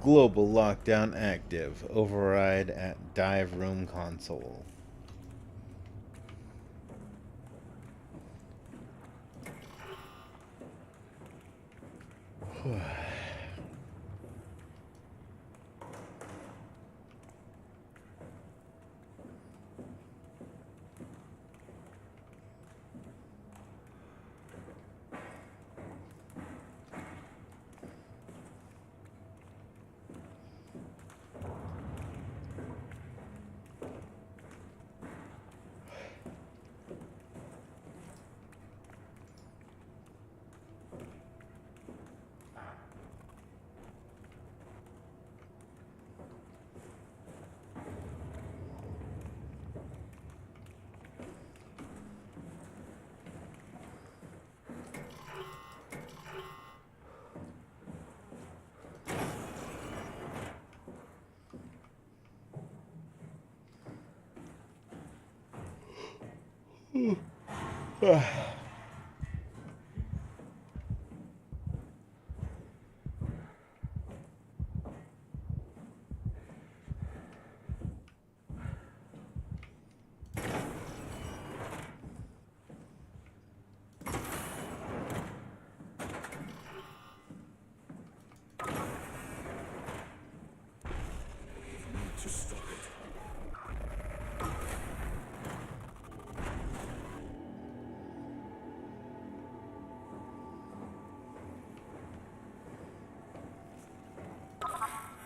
Global lockdown active. Override at dive room console.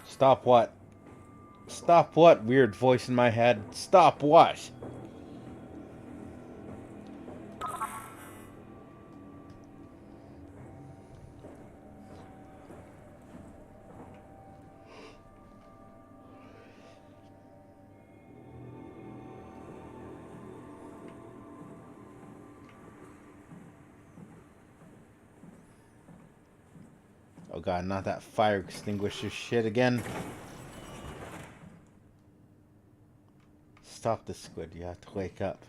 Stop what? Stop what? Weird voice in my head. Stop what? Oh god, not that fire extinguisher shit again. Stop the squid, you have to wake up.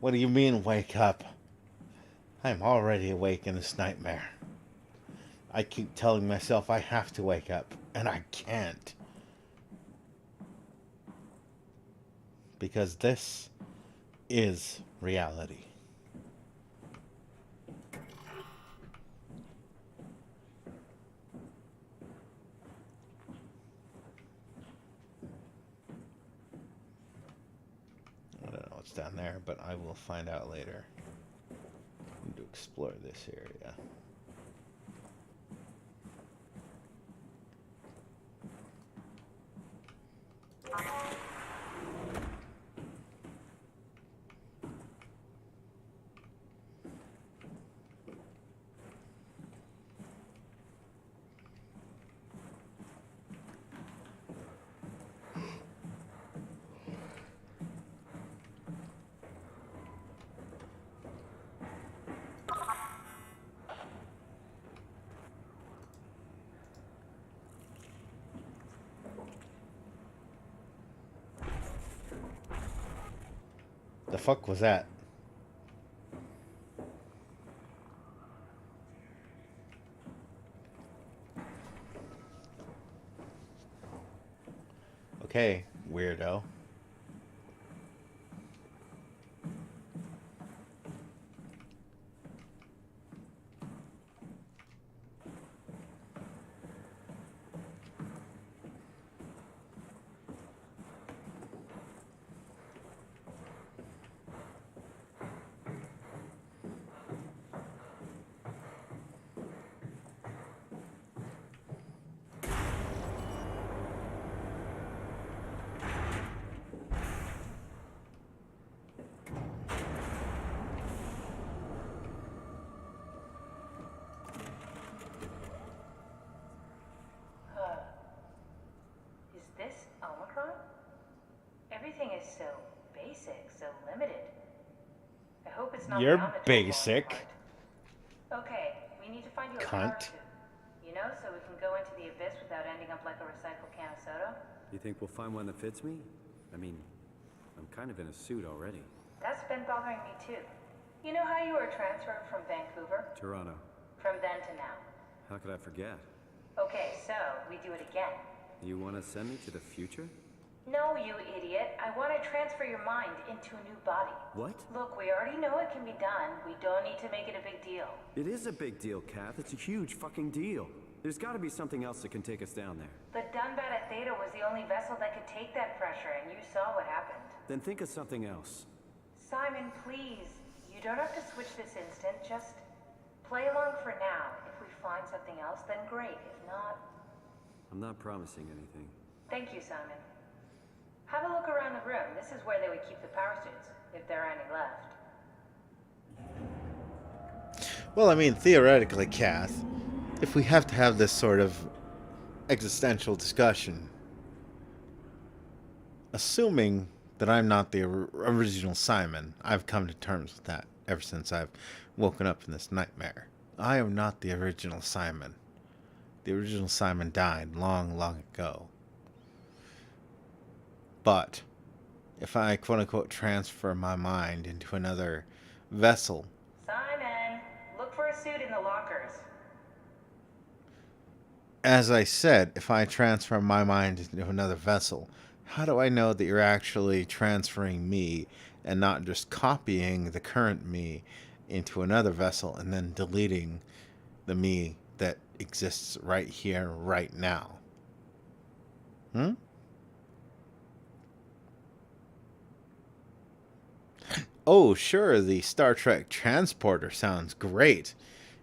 What do you mean, wake up? I'm already awake in this nightmare. I keep telling myself I have to wake up, and I can't. Because this is reality. I don't know what's down there, but I will find out later. I need to explore this area. The fuck was that? Okay, weirdo. Is this Omicron? Everything is so basic, so limited. I hope it's not You're beyond the basic. Okay, we need to find you a Cunt. power suit. You know, so we can go into the abyss without ending up like a recycled can of soda. You think we'll find one that fits me? I mean, I'm kind of in a suit already. That's been bothering me too. You know how you were transferred from Vancouver? Toronto. From then to now. How could I forget? Okay, so we do it again. You want to send me to the future? No, you idiot. I want to transfer your mind into a new body. What? Look, we already know it can be done. We don't need to make it a big deal. It is a big deal, Kath. It's a huge fucking deal. There's got to be something else that can take us down there. But Dunbat at Theta was the only vessel that could take that pressure, and you saw what happened. Then think of something else. Simon, please. You don't have to switch this instant. Just play along for now. If we find something else, then great. If not... I'm not promising anything. Thank you, Simon. Have a look around the room. This is where they would keep the power suits, if there are any left. Well, I mean, theoretically, Kath, if we have to have this sort of existential discussion, assuming that I'm not the original Simon, I've come to terms with that ever since I've woken up in this nightmare. I am not the original Simon. The original Simon died long, long ago. But if I quote-unquote transfer my mind into another vessel... Simon, look for a suit in the lockers. As I said, if I transfer my mind into another vessel, how do I know that you're actually transferring me and not just copying the current me into another vessel and then deleting the me that exists right here, right now? Hmm? Oh, sure, the Star Trek transporter sounds great.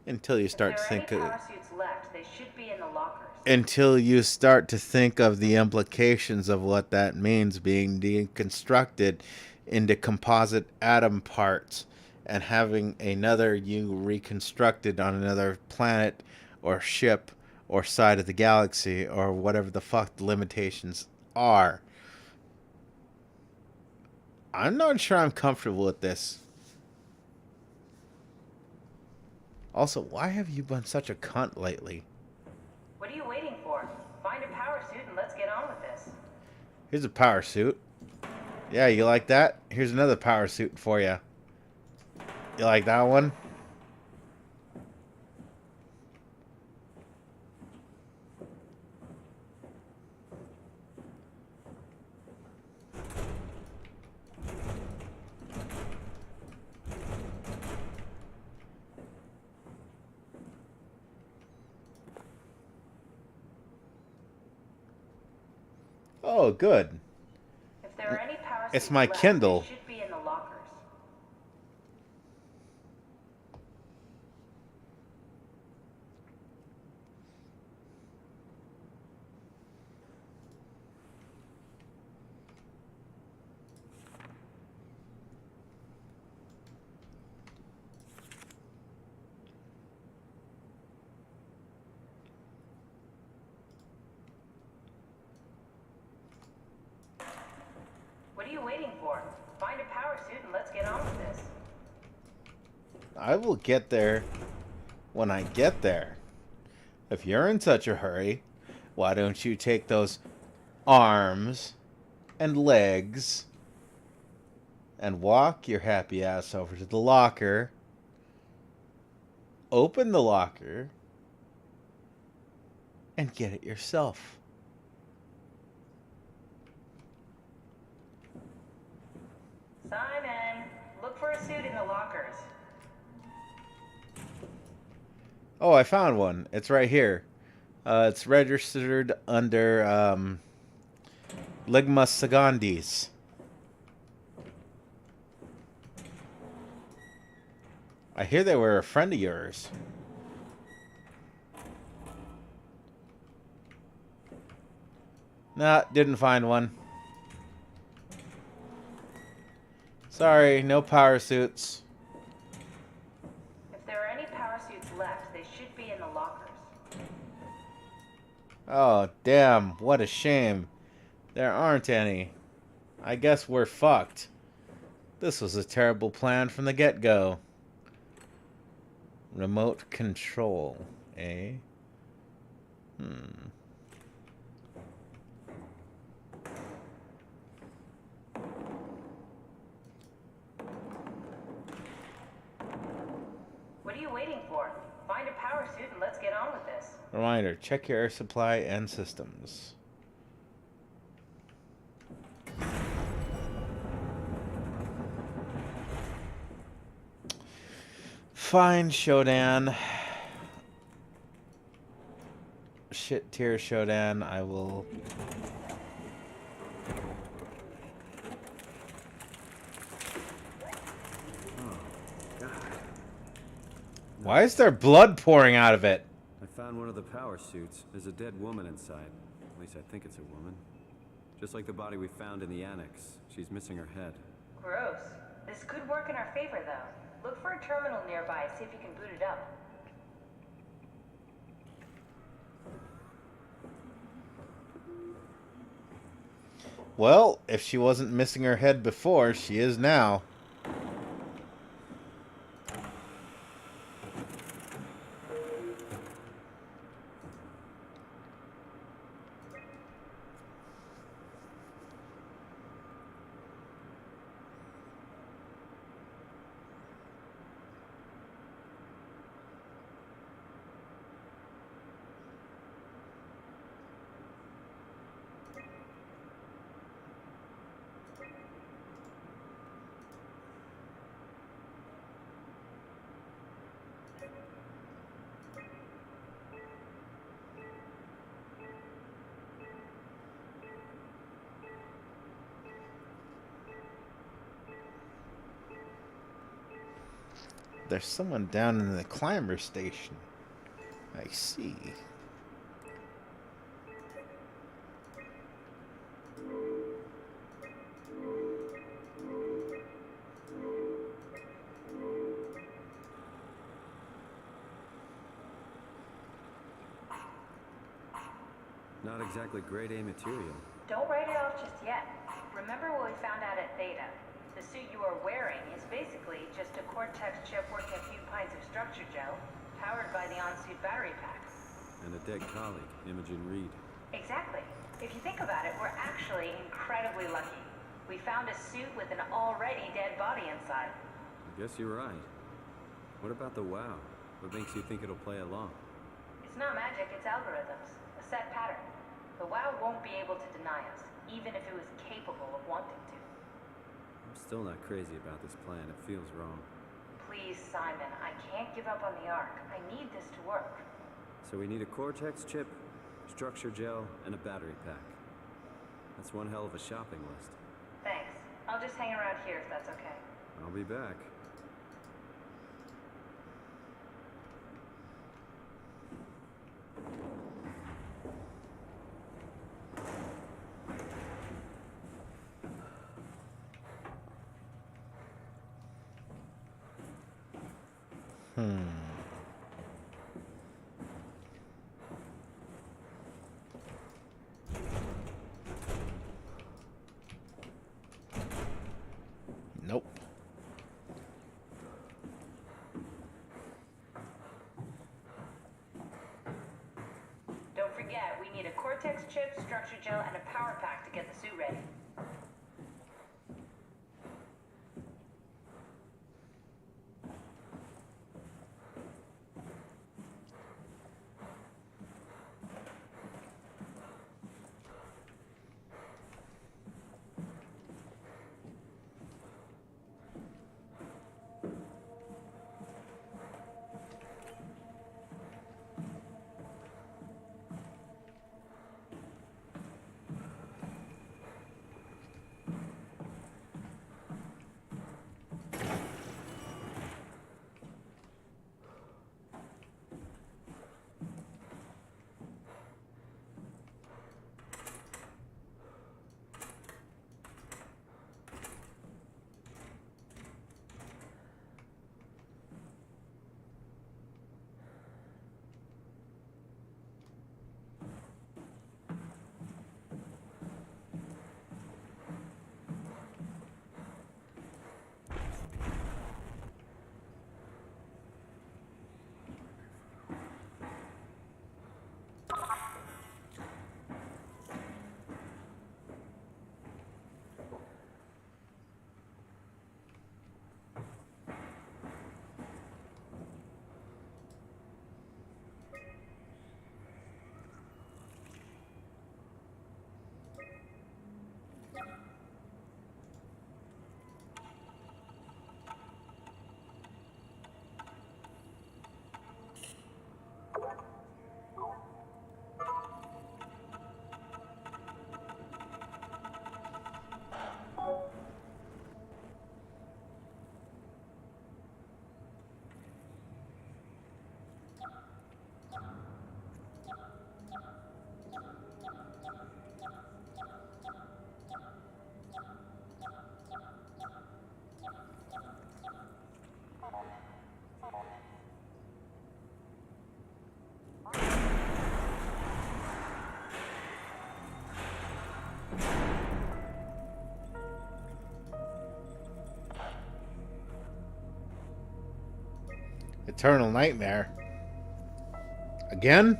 Until you start to think of... power suits left, they should be in the lockers. Until you start to think of the implications of what that means, being deconstructed into composite atom parts and having another you reconstructed on another planet or ship or side of the galaxy or whatever the fuck the limitations are. I'm not sure I'm comfortable with this. Also, why have you been such a cunt lately? What are you waiting for? Find a power suit and let's get on with this. Here's a power suit. Yeah, you like that? Here's another power suit for you. You like that one? Oh, good. If there are any power It's suits my left, Kindle. they should be in the lockers. What are you waiting for? Find a power suit and let's get on with this. I will get there when I get there. If you're in such a hurry, why don't you take those arms and legs and walk your happy ass over to the locker, open the locker, and get it yourself. Simon, look for a suit in the lockers. Oh, I found one. It's right here. It's registered under Ligma Sagandis. I hear they were a friend of yours. Nah, didn't find one. Sorry, no power suits. If there are any power suits left, they should be in the lockers. Oh, damn. What a shame. There aren't any. I guess we're fucked. This was a terrible plan from the get-go. Remote control, eh? What are you waiting for? Find a power suit and let's get on with this. Reminder, check your air supply and systems. Fine, Shodan. Shit tier Shodan, I will... Why is there blood pouring out of it? I found one of the power suits. There's a dead woman inside. At least I think it's a woman. Just like the body we found in the annex. She's missing her head. Gross. This could work in our favor, though. Look for a terminal nearby, see if you can boot it up. Well, if she wasn't missing her head before, she is now. There's someone down in the climber station. I see. Not exactly grade A material. Don't write it off just yet. Remember what we found out at Theta? The suit you are wearing is basically just a Cortex chip working a few pints of structure gel, powered by the on-suit battery pack. And a dead colleague, Imogen Reed. Exactly. If you think about it, we're actually incredibly lucky. We found a suit with an already dead body inside. I guess you're right. What about the WoW? What makes you think it'll play along? It's not magic, it's algorithms. A set pattern. The WoW won't be able to deny us, even if it was capable of wanting to. I'm still not crazy about this plan. It feels wrong. Please, Simon, I can't give up on the Ark. I need this to work. So we need a Cortex chip, structure gel, and a battery pack. That's one hell of a shopping list. Thanks. I'll just hang around here if that's okay. I'll be back. Nope. Don't forget, we need a Cortex chip, structure gel, and a power pack to get the suit ready. Eternal nightmare. Again?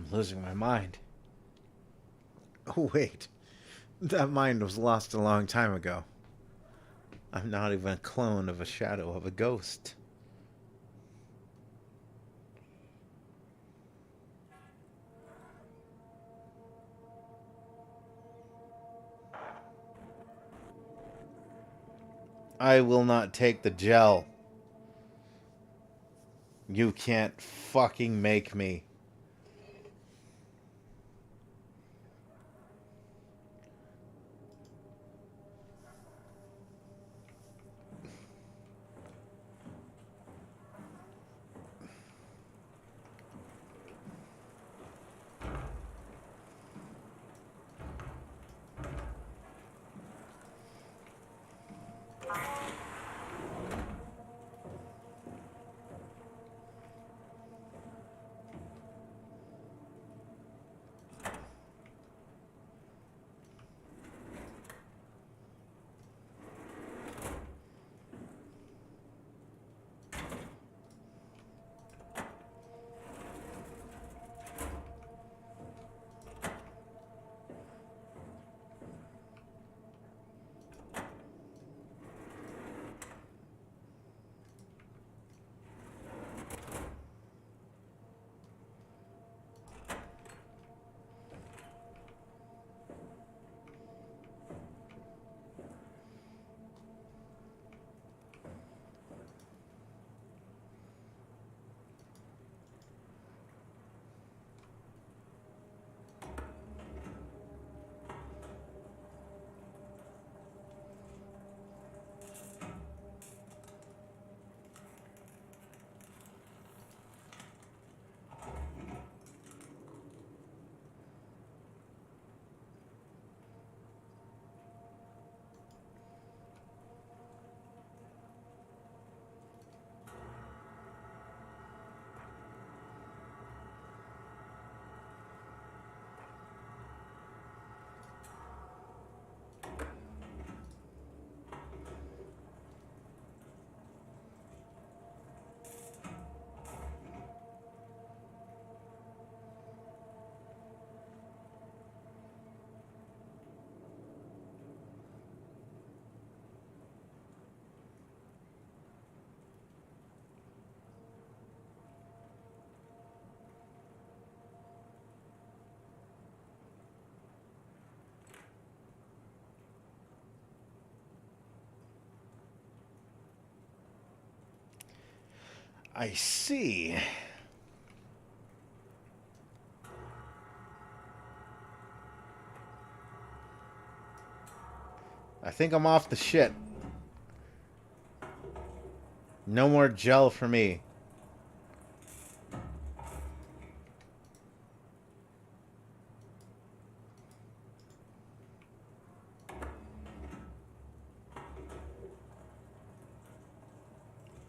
I'm losing my mind. Oh, wait. That mind was lost a long time ago. I'm not even a clone of a shadow of a ghost. I will not take the gel. You can't fucking make me. I see. I think I'm off the shit. No more gel for me.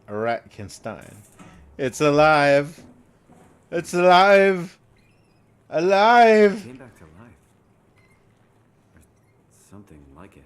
Ratkenstein. It's alive. It's alive. Alive. Came back to life. Or something like it.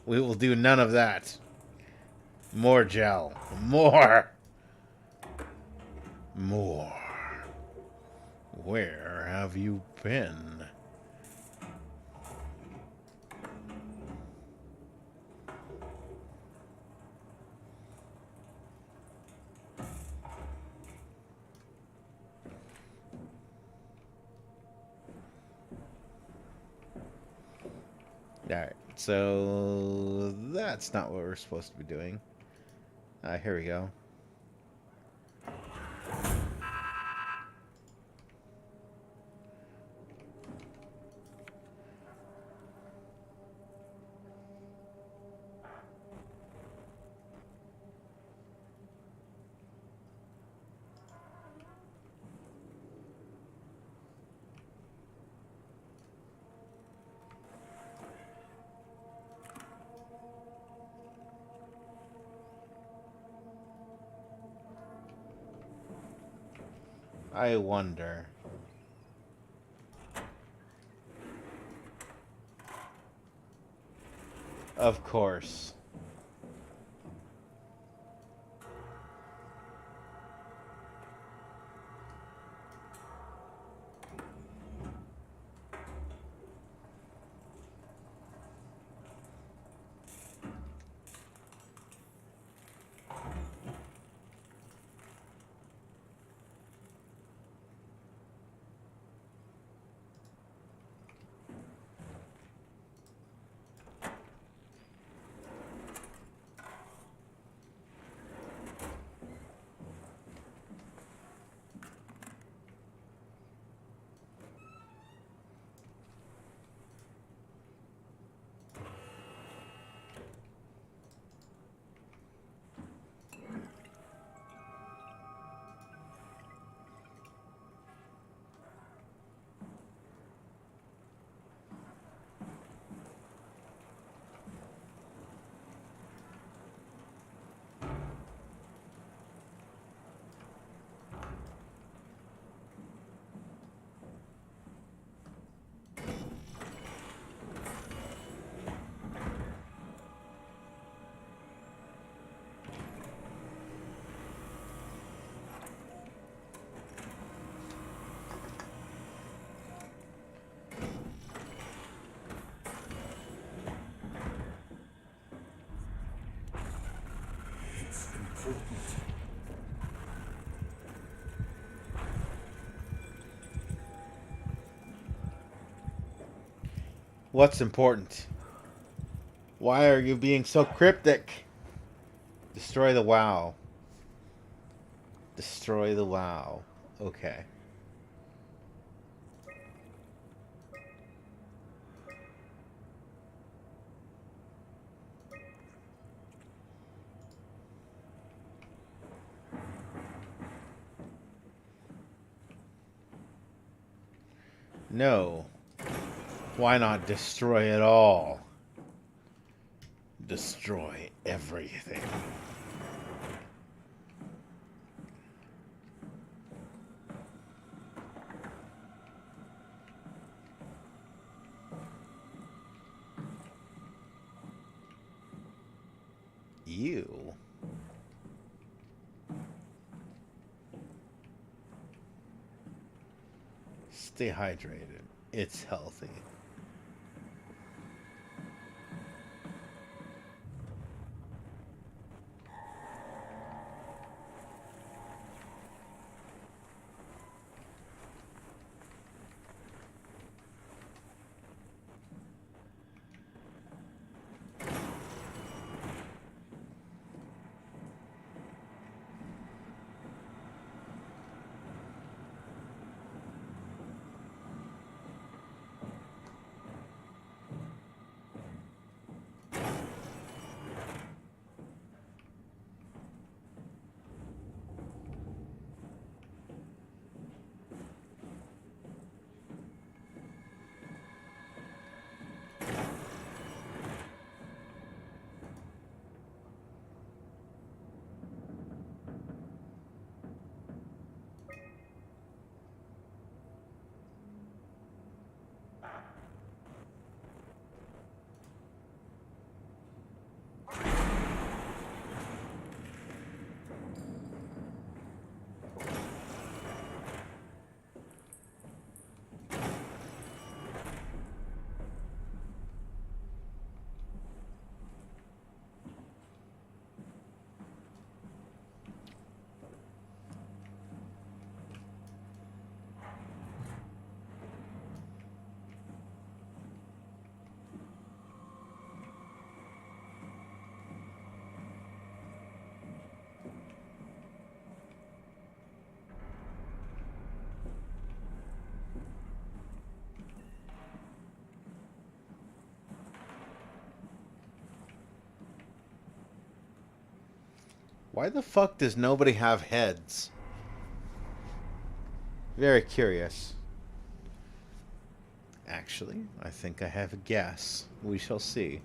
We will do none of that. More gel. More. More. Where have you been? Alright, so that's not what we're supposed to be doing. Here we go. I wonder. Of course. What's important? Why are you being so cryptic? Destroy the WoW. Destroy the WoW. Okay. No. Why not destroy it all? Destroy everything. You. Stay hydrated. It's healthy. Why the fuck does nobody have heads? Very curious. Actually, I think I have a guess. We shall see.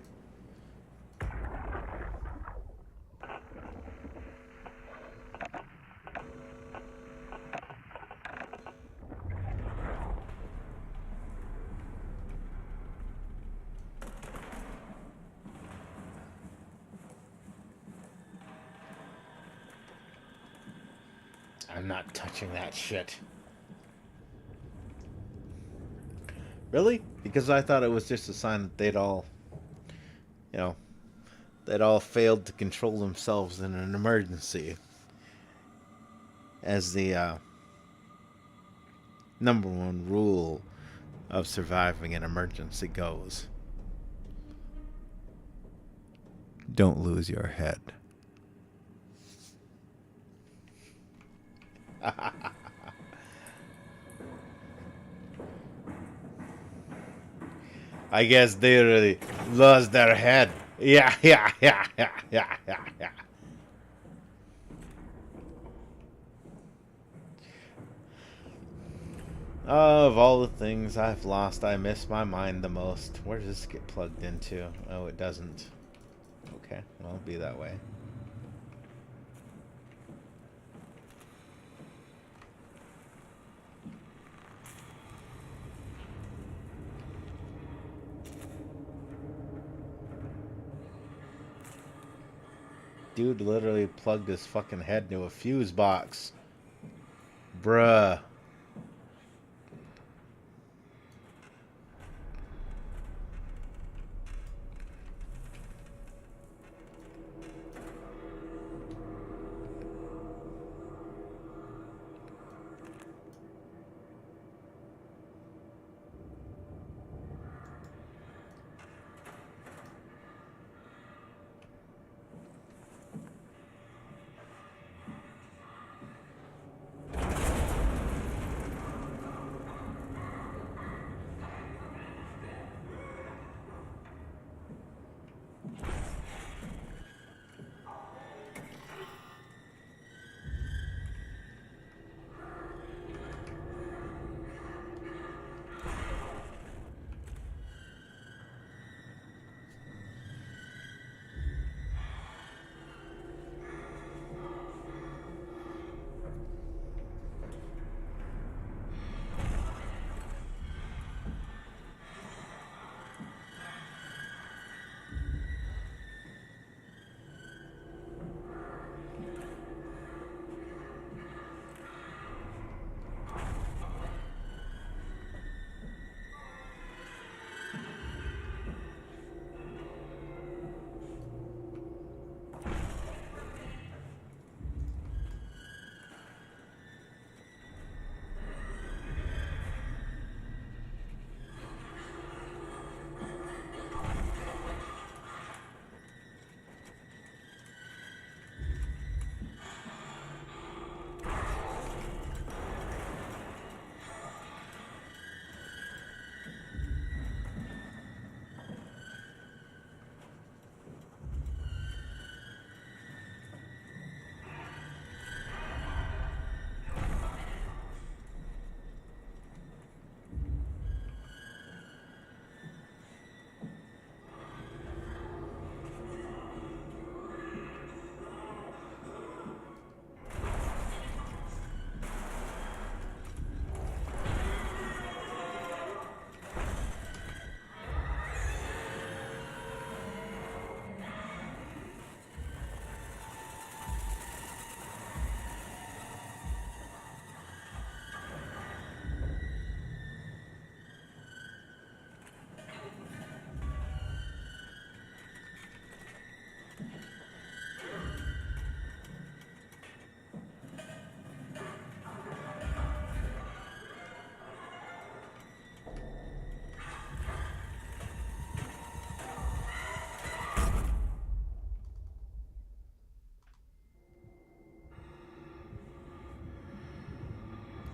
I'm not touching that shit. Really? Because I thought it was just a sign that they'd all, you know, they'd all failed to control themselves in an emergency. As the number one rule of surviving an emergency goes. Don't lose your head. I guess they really lost their head. Yeah. Of all the things I've lost, I miss my mind the most. Where does this get plugged into? Oh, it doesn't. Okay, well, it'll be that way. Dude literally plugged his fucking head into a fuse box. Bruh.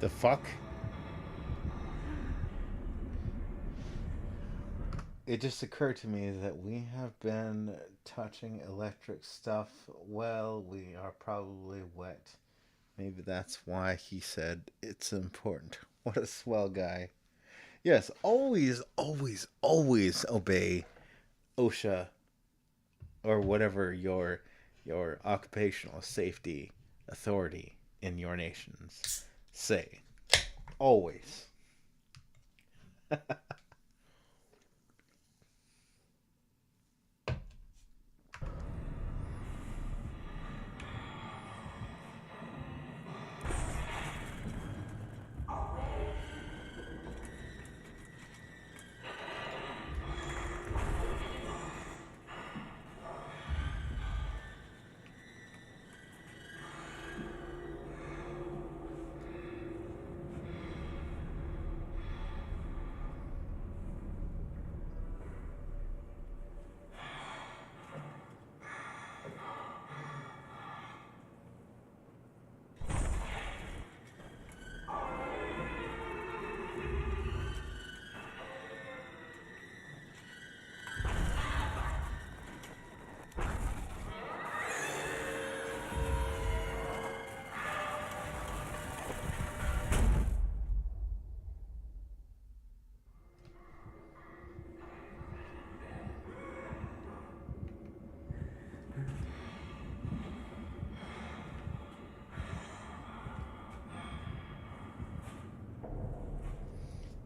The fuck? It just occurred to me that we have been touching electric stuff. Well, we are probably wet. Maybe that's why he said it's important. What a swell guy. Yes, always, always, always obey OSHA or whatever your occupational safety authority in your nations say. Always.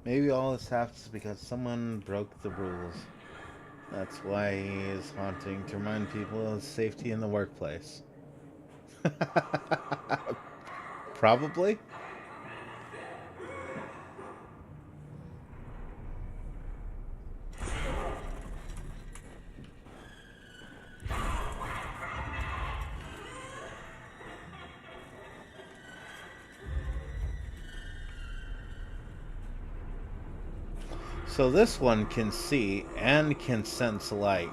Maybe all this happens because someone broke the rules. That's why he is haunting to remind people of safety in the workplace. Probably. So this one can see and can sense light.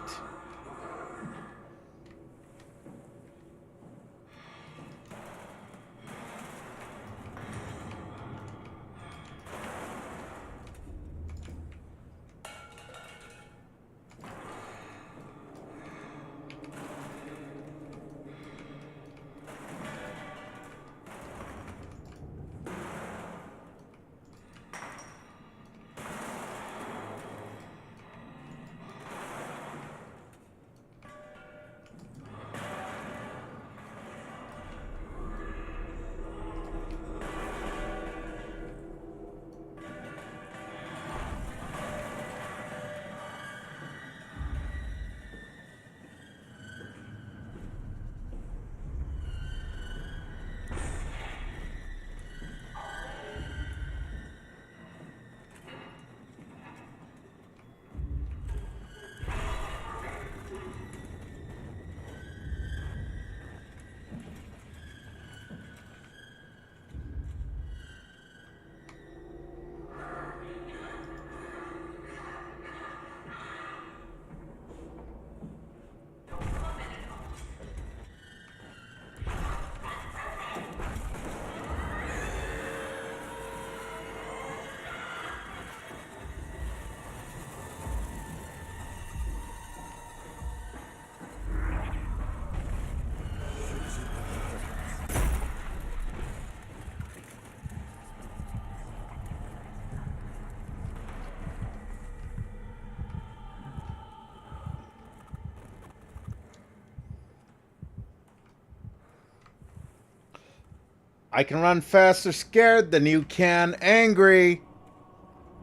I can run faster scared than you can angry,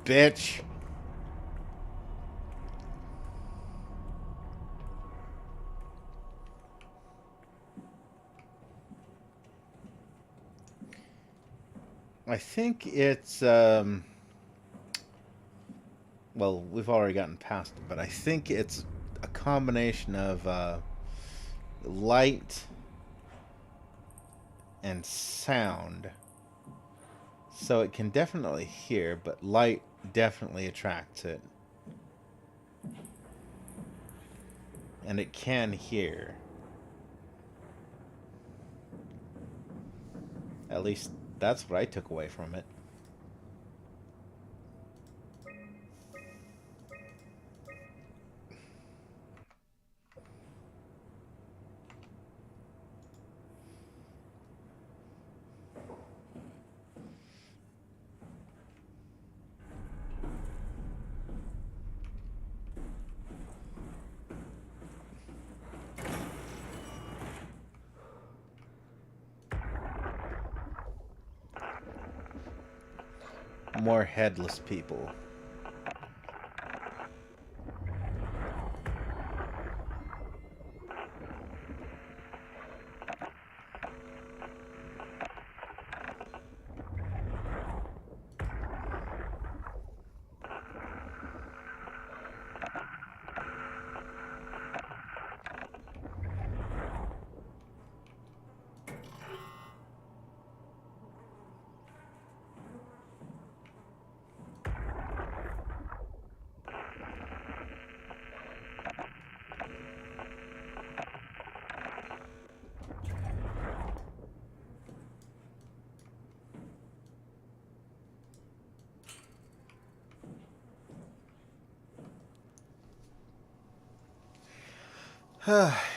bitch. I think it's, well, we've already gotten past it, but I think it's a combination of light and sound. So it can definitely hear, but light definitely attracts it. And it can hear. At least That's what I took away from it. More headless people.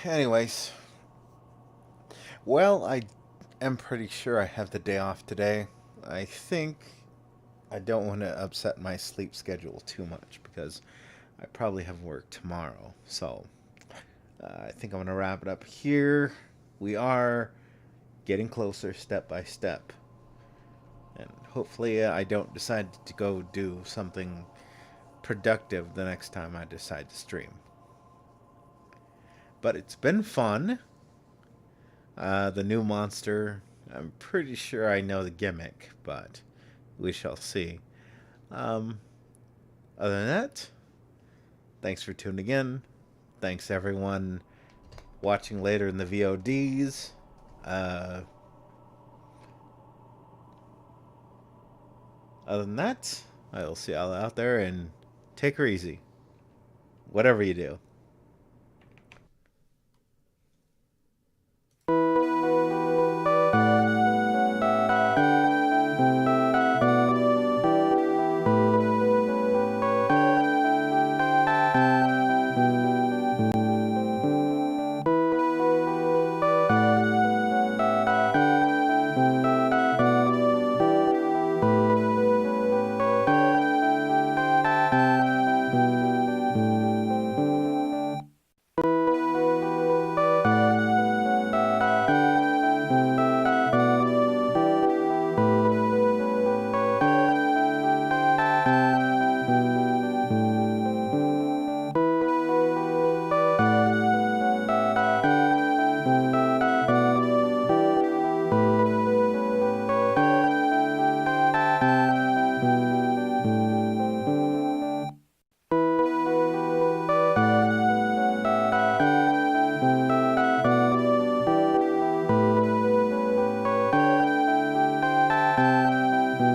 Anyways, well, I am pretty sure I have the day off today. I think I don't want to upset my sleep schedule too much because I probably have work tomorrow. So I think I'm going to wrap it up here. We are getting closer step by step. And hopefully I don't decide to go do something productive the next time I decide to stream. But it's been fun. The new monster, I'm pretty sure I know the gimmick, but we shall see. Other than that, thanks for tuning in. Thanks everyone watching later in the VODs. Other than that, I will see y'all out there, and take her easy. Whatever you do.